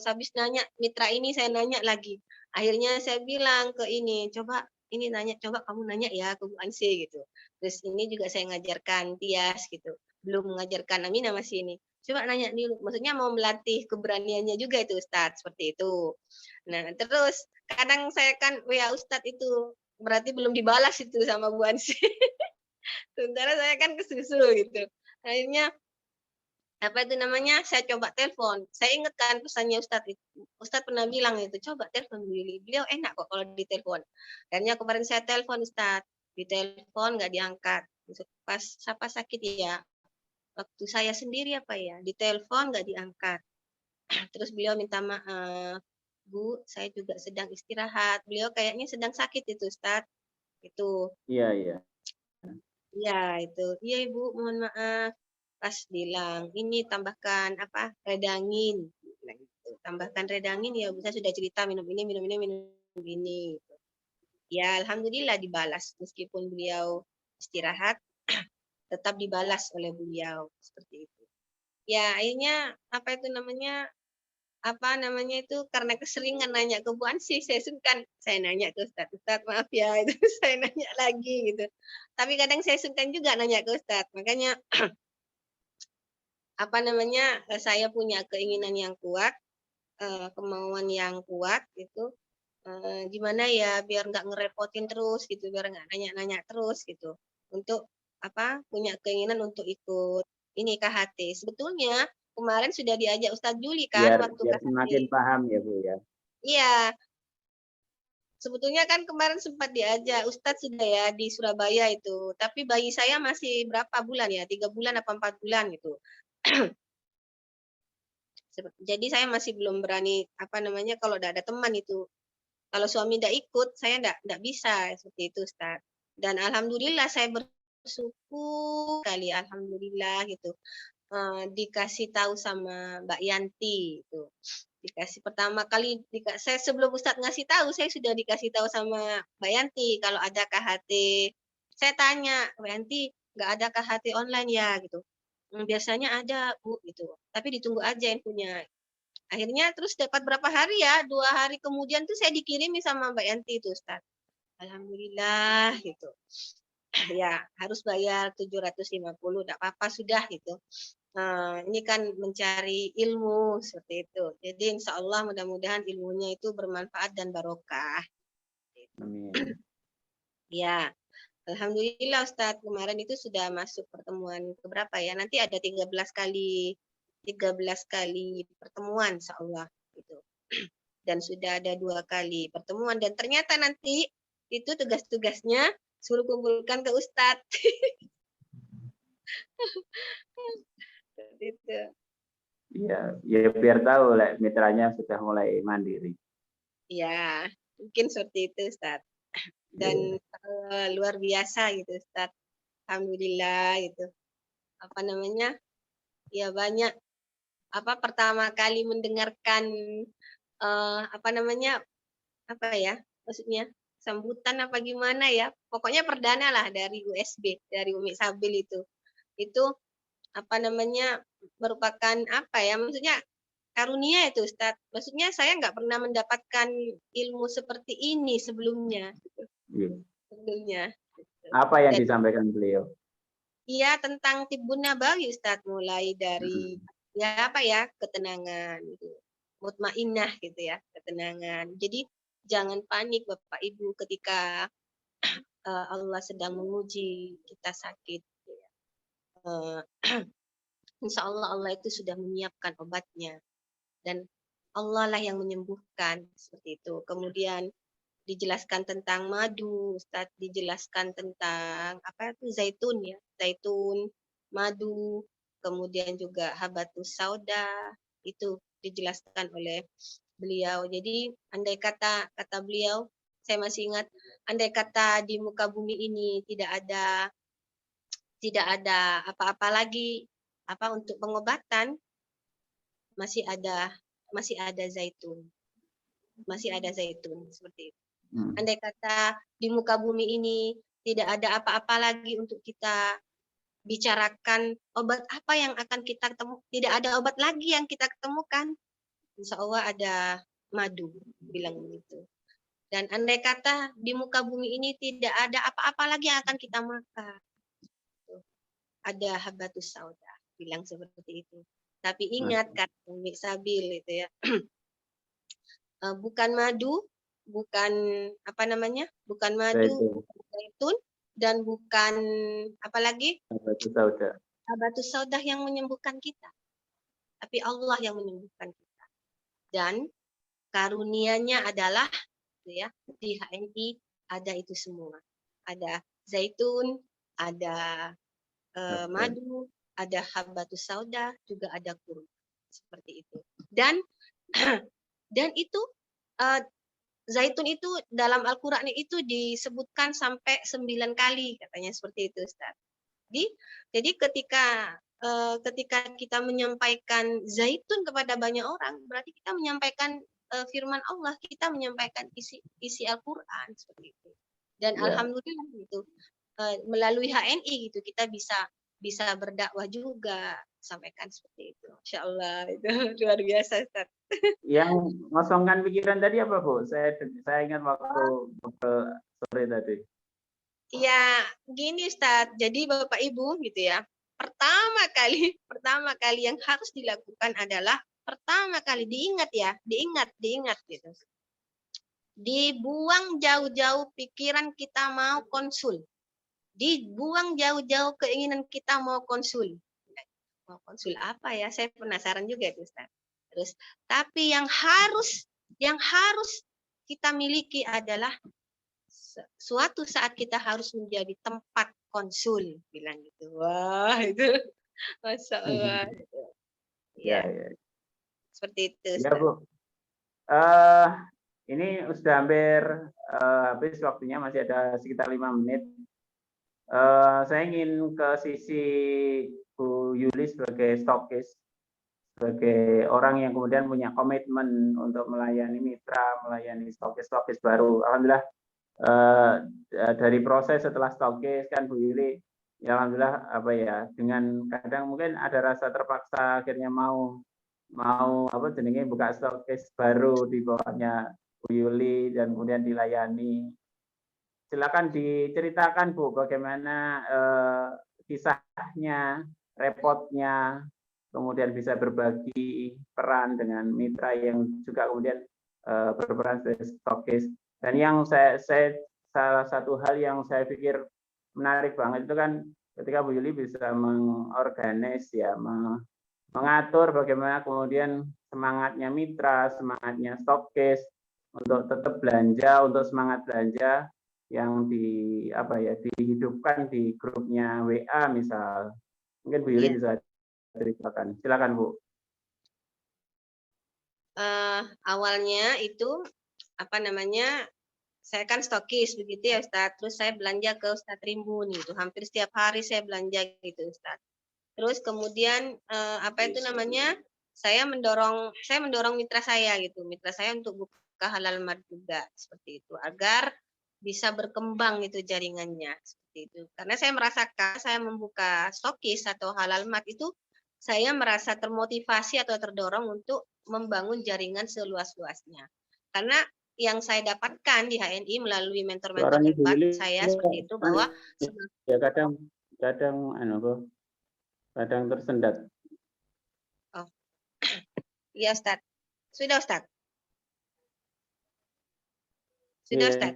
habis nanya mitra ini saya nanya lagi. Akhirnya saya bilang ke ini, coba ini nanya, coba kamu nanya ya ke Bu Ansi gitu. Terus ini juga saya ngajarkan Tias gitu. Belum mengajarkan Amina masih ini. Coba nanya dulu, maksudnya mau melatih keberaniannya juga itu Ustaz, seperti itu. Nah, terus kadang saya kan ya Ustaz itu berarti belum dibalas itu sama Bu Ansi. Sementara saya kan kesusu gitu. Akhirnya apa itu namanya, saya coba telepon. Saya ingat kan pesannya Ustadz itu. Ustadz pernah bilang itu, coba telepon Willy. Beliau enak kok kalau ditelepon. Akhirnya kemarin saya telepon Ustadz. Ditelepon nggak diangkat. Pas siapa sakit ya, waktu saya sendiri apa ya, ditelepon nggak diangkat. Terus beliau minta maaf. Bu, saya juga sedang istirahat. Beliau kayaknya sedang sakit itu Ustadz. Itu. Iya, iya. Iya itu. Iya Ibu, mohon maaf. Pas bilang, ini tambahkan apa, redangin. Bilang gitu. Tambahkan redangin ya Bu, saya sudah cerita minum ini, minum ini, minum ini. Ya alhamdulillah dibalas. Meskipun beliau istirahat, tetap dibalas oleh beliau. Seperti itu. Ya akhirnya apa itu namanya itu karena keseringan nanya ke Bu Ansih, saya sungkan, saya nanya ke Ustadz, Ustadz maaf ya, itu saya nanya lagi gitu. Tapi kadang saya sungkan juga nanya ke Ustadz, makanya apa namanya, saya punya keinginan yang kuat, kemauan yang kuat gitu, gimana ya biar nggak ngerepotin terus gitu, biar nggak nanya-nanya terus gitu, untuk apa, punya keinginan untuk ikut ini KHT. Sebetulnya kemarin sudah diajak Ustadz Juli kan Biar waktu biar KHT. semakin paham ya Bu ya. Iya, sebetulnya kan kemarin sempat diajak Ustadz sudah ya di Surabaya itu, tapi bayi saya masih berapa bulan ya, 3 bulan apa 4 bulan gitu. Jadi saya masih belum berani apa namanya, kalau udah ada teman itu. Kalau suami tidak ikut, saya tidak bisa seperti itu, Ustaz. Dan alhamdulillah saya bersyukur kali, alhamdulillah gitu. Dikasih tahu sama Mbak Yanti itu. Dikasih pertama kali saya sebelum Ustadz ngasih tahu, saya sudah dikasih tahu sama Mbak Yanti kalau ada KHT. Saya tanya, Mbak Yanti, nggak ada KHT online ya gitu. Biasanya ada Bu gitu. Tapi ditunggu aja yang punya. Akhirnya terus dapat berapa hari ya? 2 hari kemudian tuh saya dikirimi sama Mbak Yanti itu Ustaz. Alhamdulillah gitu. Ya harus bayar 750, tidak apa-apa sudah gitu. Ini kan mencari ilmu seperti itu. Jadi insya Allah mudah-mudahan ilmunya itu bermanfaat dan barokah. Amin. Ya, alhamdulillah Ustadz, kemarin itu sudah masuk pertemuan keberapa ya? Nanti ada 13 kali pertemuan insya Allah gitu. Dan sudah ada 2 kali pertemuan dan ternyata nanti itu tugas-tugasnya suruh kumpulkan ke Ustadz. Gitu. Iya, ya biar tahu lah mitranya sudah mulai mandiri. Ya, mungkin seperti itu Ustadz. Dan luar biasa gitu Ustadz. Alhamdulillah gitu. Apa namanya? Ya banyak pertama kali mendengarkan apa namanya? Apa ya? Maksudnya sambutan apa gimana ya? Pokoknya perdana lah dari USB, dari Umi Sabil itu. Itu apa namanya? Merupakan apa ya? Maksudnya karunia itu Ustadz. Maksudnya saya nggak pernah mendapatkan ilmu seperti ini sebelumnya. Iya. Sebelumnya. Apa yang Dan disampaikan beliau? iya tentang Tibbun Nabawi Ustadz, mulai dari ya apa ya ketenangan gitu, mutmainnah gitu ya, ketenangan. Jadi jangan panik Bapak Ibu ketika Allah sedang menguji kita sakit. Gitu ya. Insya Allah Allah itu sudah menyiapkan obatnya dan Allah lah yang menyembuhkan seperti itu. Kemudian dijelaskan tentang madu, Ustaz dijelaskan tentang apa itu zaitun ya, zaitun, madu, kemudian juga habatus sauda itu dijelaskan oleh beliau. Jadi andai kata beliau, saya masih ingat, andai kata di muka bumi ini tidak ada apa-apa lagi untuk pengobatan, masih ada zaitun. Masih ada zaitun seperti itu. Andai kata di muka bumi ini tidak ada apa-apa lagi untuk kita bicarakan, obat apa yang akan kita ketemu, tidak ada obat lagi yang kita ketemukan, insya Allah ada madu, bilang begitu. Dan andai kata di muka bumi ini tidak ada apa-apa lagi yang akan kita makan, ada habatus sauda, bilang seperti itu. Tapi ingat kata Umi Sabil itu ya, bukan madu, bukan apa namanya, bukan madu, bukan zaitun, dan bukan apa lagi, habatus sauda yang menyembuhkan kita, tapi Allah yang menyembuhkan kita. Dan karunianya adalah ya di HNI ada itu semua, ada zaitun, ada madu, ada habatus sauda, juga ada kurma seperti itu. Dan itu zaitun itu dalam Al-Quran itu disebutkan sampai 9 kali katanya seperti itu Ustaz. Jadi ketika kita menyampaikan zaitun kepada banyak orang, berarti kita menyampaikan firman Allah, kita menyampaikan isi Al-Quran seperti itu. Dan alhamdulillah gitu, melalui HNI gitu kita bisa berdakwah juga, sampaikan seperti itu. Insya Allah itu luar biasa Ustaz. Yang ngosongkan pikiran tadi apa Bu? Saya ingat waktu sore tadi. Ya, gini Ustaz. Jadi Bapak Ibu gitu ya. Pertama kali yang harus dilakukan adalah pertama kali diingat gitu. Dibuang jauh-jauh pikiran kita mau konsul. Dibuang jauh-jauh keinginan kita mau konsul. Mau konsul apa ya? Saya penasaran juga itu Ustaz. Terus tapi yang harus kita miliki adalah suatu saat kita harus menjadi tempat konsul, bilang gitu. Wah, itu Masya Allah. Ya. Seperti itu. Ya, Bu. Ini sudah hampir habis waktunya, masih ada sekitar 5 menit. Saya ingin ke sisi Bu Yuli sebagai stokis, sebagai orang yang kemudian punya komitmen untuk melayani mitra, melayani stokis baru. Alhamdulillah dari proses setelah stokis kan Bu Yuli, ya alhamdulillah dengan kadang mungkin ada rasa terpaksa akhirnya mau mau apa jenenge buka stokis baru di bawahnya Bu Yuli dan kemudian dilayani. Silakan diceritakan Bu bagaimana kisahnya, repotnya, kemudian bisa berbagi peran dengan mitra yang juga kemudian berperan sebagai stokis. Dan yang saya salah satu hal yang saya pikir menarik banget itu kan ketika Bu Yuli bisa mengorganis ya, mengatur bagaimana kemudian semangatnya mitra, semangatnya stokis untuk tetap belanja, untuk semangat belanja yang dihidupkan di grupnya WA misal. Mungkin Bu Yuli bisa ceritakan. Silakan Bu. Awalnya itu saya kan stokis begitu ya Ustadz. Terus saya belanja ke Ustadz Rimbun itu hampir setiap hari saya belanja gitu Ustadz. Terus kemudian saya mendorong mitra saya gitu, mitra saya untuk buka halal mart juga seperti itu agar bisa berkembang itu jaringannya seperti itu. Karena saya merasakan saya membuka stokis atau halal mart itu saya merasa termotivasi atau terdorong untuk membangun jaringan seluas-luasnya. Karena yang saya dapatkan di HNI melalui mentor-mentor hebat saya seperti itu bahwa ya kadang tersendat. Oh. Iya, Ustaz. Sudah, Ustaz. Sudah, Ustaz.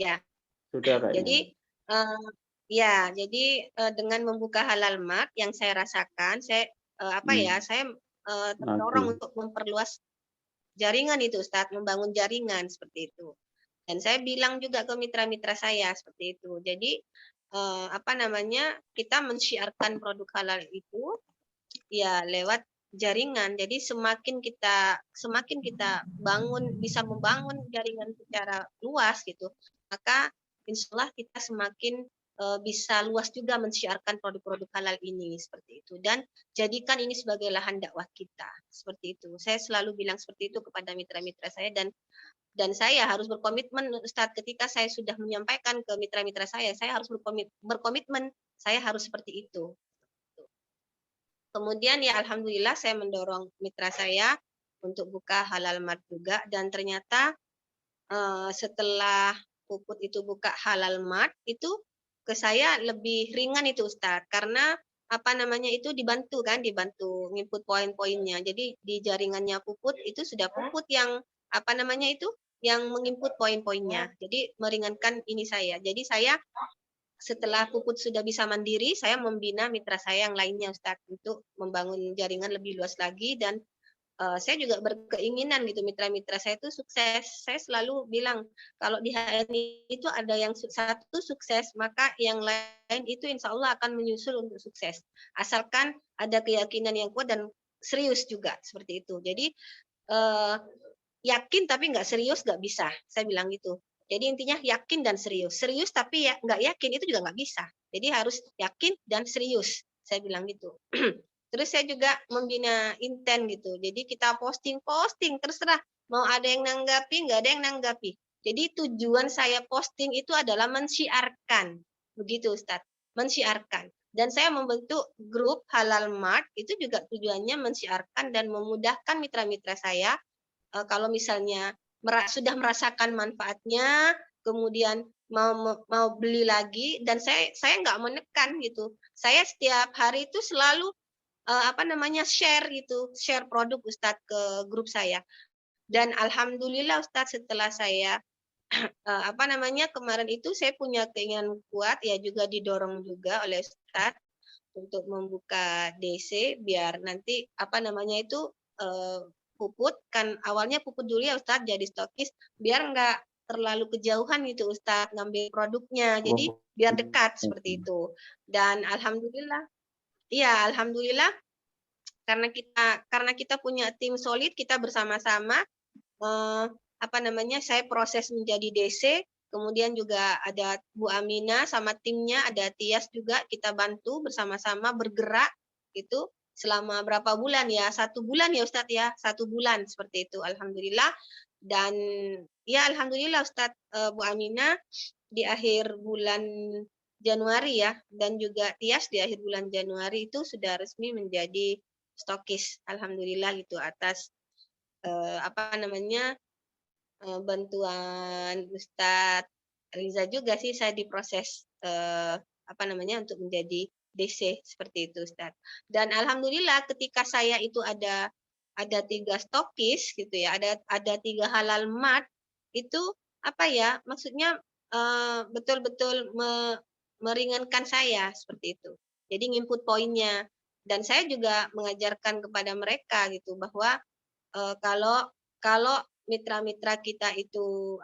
Ya. Sudah, Kak. Jadi dengan membuka halal mart yang saya rasakan, saya terdorong untuk memperluas jaringan itu, Ustaz, membangun jaringan seperti itu. Dan saya bilang juga ke mitra-mitra saya seperti itu. Jadi kita mensyiarkan produk halal itu ya lewat jaringan. Jadi semakin kita bisa membangun jaringan secara luas gitu, maka insya Allah kita semakin bisa luas juga mensyiarkan produk-produk halal ini seperti itu, dan jadikan ini sebagai lahan dakwah kita seperti itu. Saya selalu bilang seperti itu kepada mitra-mitra saya, dan saya harus berkomitmen Ustadz, ketika saya sudah menyampaikan ke mitra-mitra saya harus berkomitmen, saya harus seperti itu. Kemudian ya alhamdulillah saya mendorong mitra saya untuk buka halal mart juga, dan ternyata setelah Puput itu buka halal mart itu ke saya lebih ringan itu Ustadz, karena itu dibantu input poin-poinnya. Jadi di jaringannya Puput itu sudah Puput yang yang menginput poin-poinnya. Jadi meringankan ini saya. Jadi saya setelah Puput sudah bisa mandiri, saya membina mitra saya yang lainnya Ustadz untuk membangun jaringan lebih luas lagi, dan saya juga berkeinginan gitu mitra-mitra saya itu sukses. Saya selalu bilang kalau di HNI itu ada yang satu sukses, maka yang lain itu insya Allah akan menyusul untuk sukses. Asalkan ada keyakinan yang kuat dan serius juga seperti itu. Jadi yakin tapi nggak serius nggak bisa. Saya bilang gitu. Jadi intinya yakin dan serius. Serius tapi ya nggak yakin itu juga nggak bisa. Jadi harus yakin dan serius. Saya bilang gitu. Terus saya juga membina inten gitu. Jadi kita posting terserah mau ada yang nanggapi, nggak ada yang nanggapi. Jadi tujuan saya posting itu adalah mensyiarkan, begitu Ustadz, mensyiarkan. Dan saya membentuk grup Halal Mart itu juga tujuannya mensyiarkan dan memudahkan mitra-mitra saya kalau misalnya sudah merasakan manfaatnya, kemudian mau beli lagi, dan saya nggak menekan gitu. Saya setiap hari itu selalu share produk Ustadz ke grup saya. Dan alhamdulillah Ustadz, setelah saya kemarin itu saya punya keinginan kuat ya, juga didorong juga oleh Ustadz untuk membuka DC biar nanti Puput kan awalnya Puput dulu ya Ustadz jadi stokis, biar nggak terlalu kejauhan gitu Ustadz ngambil produknya, jadi biar dekat seperti itu. Dan alhamdulillah karena kita punya tim solid, kita bersama-sama saya proses menjadi DC, kemudian juga ada Bu Amina sama timnya, ada Tias juga, kita bantu bersama-sama bergerak itu selama berapa bulan ya, 1 bulan ya Ustadz ya, 1 bulan seperti itu alhamdulillah. Dan ya alhamdulillah Ustadz, Bu Amina di akhir bulan Januari ya, dan juga Tias di akhir bulan Januari itu sudah resmi menjadi stokis. Alhamdulillah gitu atas bantuan Ustadz Riza juga sih saya diproses untuk menjadi DC seperti itu Ustadz. Dan alhamdulillah ketika saya itu ada 3 stokis gitu ya, ada 3 halal mat itu maksudnya betul-betul meringankan saya seperti itu. Jadi nginput poinnya dan saya juga mengajarkan kepada mereka gitu bahwa kalau mitra-mitra kita itu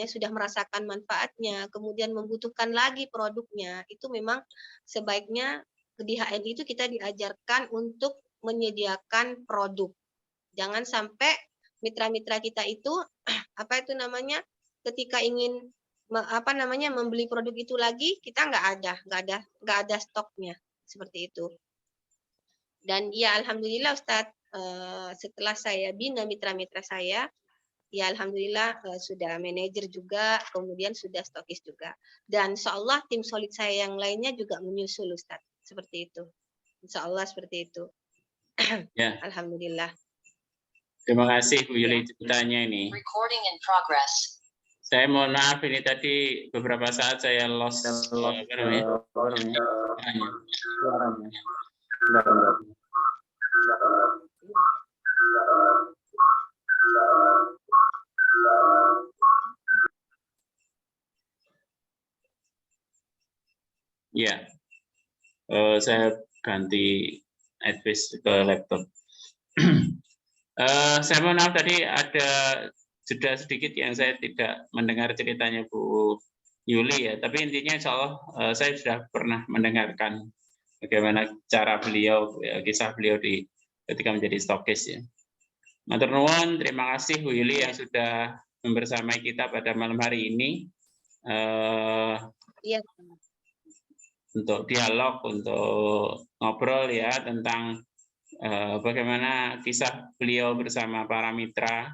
sudah merasakan manfaatnya, kemudian membutuhkan lagi produknya, itu memang sebaiknya di HNI itu kita diajarkan untuk menyediakan produk. Jangan sampai mitra-mitra kita itu ketika ingin membeli produk itu lagi kita nggak ada stoknya seperti itu. Dan ya alhamdulillah Ustadz, setelah saya bina mitra-mitra saya, ya alhamdulillah sudah manajer juga, kemudian sudah stokis juga. Dan insya Allah tim solid saya yang lainnya juga menyusul Ustadz, seperti itu. Insya Allah seperti itu. Ya. Alhamdulillah. Terima kasih Bu Yuli ceritanya ini. Recording in progress. Saya mohon maaf ini tadi beberapa saat saya lost suaranya. Ya, saya ganti advice ke laptop. Saya mohon maaf tadi ada jeda sedikit yang saya tidak mendengar ceritanya Bu Yuli ya, tapi intinya insya Allah saya sudah pernah mendengarkan bagaimana cara beliau, kisah beliau ketika menjadi stokis ya. Matur nuwun, terima kasih Bu Yuli yang sudah membersamai kita pada malam hari ini. Iya. Untuk dialog, untuk ngobrol ya tentang bagaimana kisah beliau bersama para mitra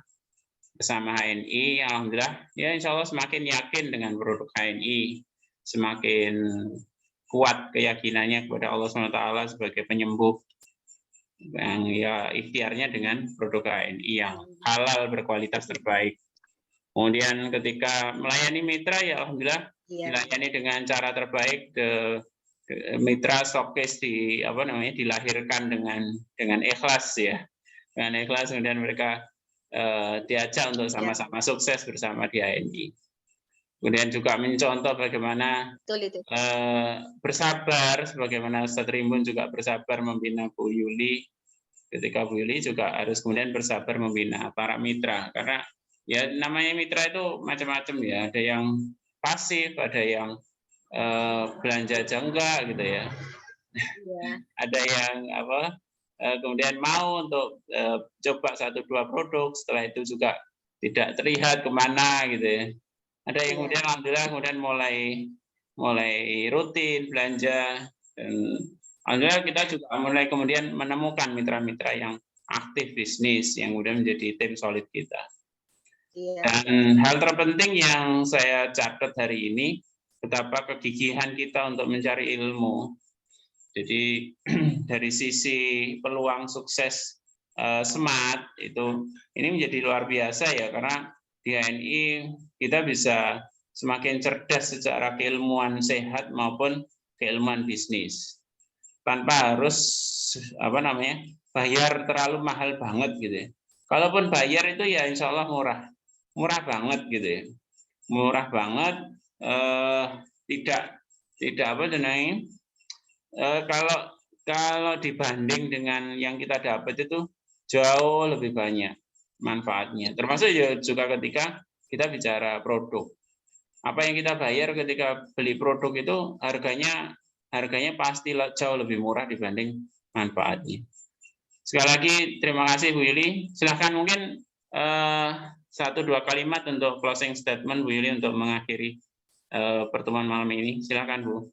bersama HNI. Alhamdulillah ya insya Allah semakin yakin dengan produk HNI, semakin kuat keyakinannya kepada Allah SWT sebagai penyembuh yang ya ikhtiarnya dengan produk HNI yang halal berkualitas terbaik. Kemudian ketika melayani mitra ya alhamdulillah dilayani dengan cara terbaik, mitra stokis dilahirkan dengan ikhlas ya, dengan ikhlas, kemudian mereka diajak untuk sama-sama sukses bersama di HNI. Kemudian juga mencontoh bagaimana bersabar, sebagaimana Ustadz Rimbun juga bersabar membina Bu Yuli, ketika Bu Yuli juga harus kemudian bersabar membina para mitra, karena ya namanya mitra itu macam-macam ya, ada yang pasif, ada yang belanja aja enggak gitu ya, ada yang kemudian mau untuk coba 1-2 produk, setelah itu juga tidak terlihat kemana gitu ya. Ada yang kemudian alhamdulillah kemudian mulai rutin belanja, dan alhamdulillah kita juga mulai kemudian menemukan mitra-mitra yang aktif bisnis yang kemudian menjadi tim solid kita. Dan hal terpenting yang saya catat hari ini, betapa kegigihan kita untuk mencari ilmu. Jadi dari sisi peluang sukses smart itu ini menjadi luar biasa ya, karena di HNI kita bisa semakin cerdas secara keilmuan sehat maupun keilmuan bisnis tanpa harus bayar terlalu mahal banget gitu ya. Kalaupun bayar itu ya insya Allah murah banget gitu ya, murah banget, kalau dibanding dengan yang kita dapat itu jauh lebih banyak manfaatnya, termasuk juga ketika kita bicara produk. Apa yang kita bayar ketika beli produk itu harganya pasti jauh lebih murah dibanding manfaatnya. Sekali lagi terima kasih Bu Yuli. Silahkan mungkin 1-2 kalimat untuk closing statement Bu Yuli untuk mengakhiri pertemuan malam ini. Silakan Bu.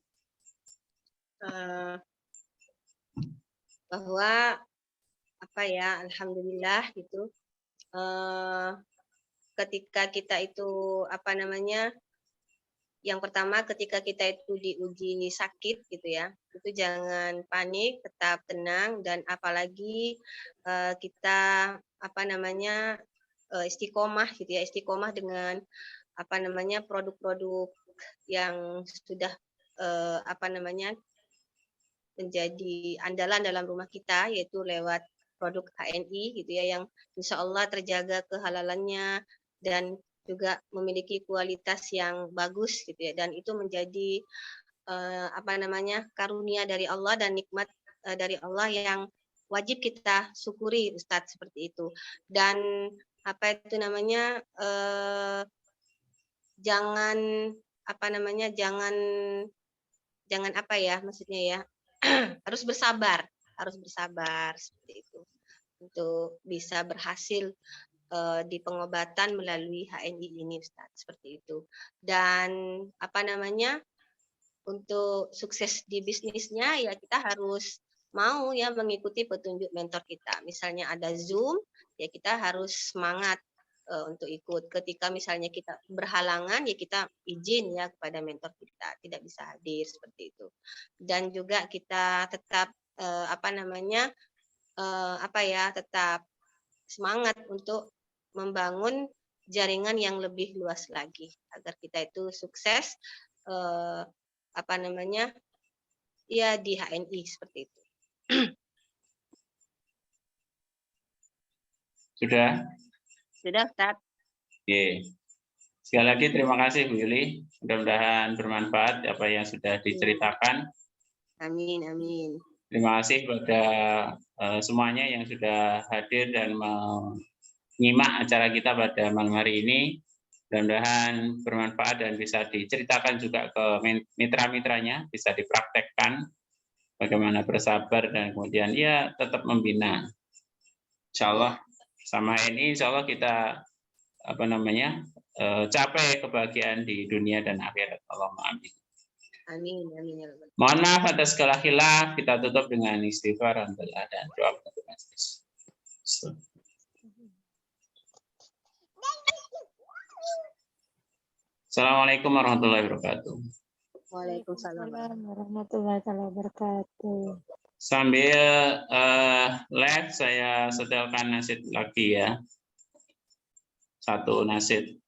Bahwa alhamdulillah gitu, ketika kita itu yang pertama ketika kita itu diuji sakit gitu ya, itu jangan panik, tetap tenang dan apalagi kita apa namanya istiqomah gitu ya, istiqomah dengan apa namanya produk-produk yang sudah apa namanya menjadi andalan dalam rumah kita, yaitu lewat produk HNI gitu ya, yang insya Allah terjaga kehalalannya dan juga memiliki kualitas yang bagus gitu ya, dan itu menjadi apa namanya karunia dari Allah dan nikmat dari Allah yang wajib kita syukuri, Ustadz, seperti itu. Dan apa itu namanya jangan apa namanya jangan apa ya maksudnya ya harus bersabar seperti itu untuk bisa berhasil di pengobatan melalui HNI ini, Ustaz, seperti itu. Dan apa namanya untuk sukses di bisnisnya ya kita harus mau ya mengikuti petunjuk mentor kita. Misalnya ada Zoom, ya kita harus semangat untuk ikut. Ketika misalnya kita berhalangan ya kita izin ya kepada mentor kita, tidak bisa hadir seperti itu. Dan juga kita tetap apa namanya tetap semangat untuk membangun jaringan yang lebih luas lagi agar kita itu sukses apa namanya ya di HNI seperti itu. Sudah? Sudah, Ustaz. Oke. Sekali lagi terima kasih Bu Yuli. Mudah-mudahan bermanfaat apa yang sudah diceritakan. Amin, amin. Terima kasih kepada semuanya yang sudah hadir dan menyimak acara kita pada malam hari ini. Mudah-mudahan bermanfaat dan bisa diceritakan juga ke mitra-mitranya, bisa dipraktekkan bagaimana bersabar dan kemudian ya tetap membina. Insya Allah sama ini insya Allah kita apa namanya capai kebahagiaan di dunia dan akhirat. Allahumma amin. Amin, amin ya Rabbal. Mohon maaf atas segala khilaf, kita tutup dengan istighfar dan doa untuk majelis. Assalamualaikum warahmatullahi wabarakatuh. Waalaikumsalam. Warahmatullahi wabarakatuh. Sambil live saya setelkan nasid lagi ya. Satu nasid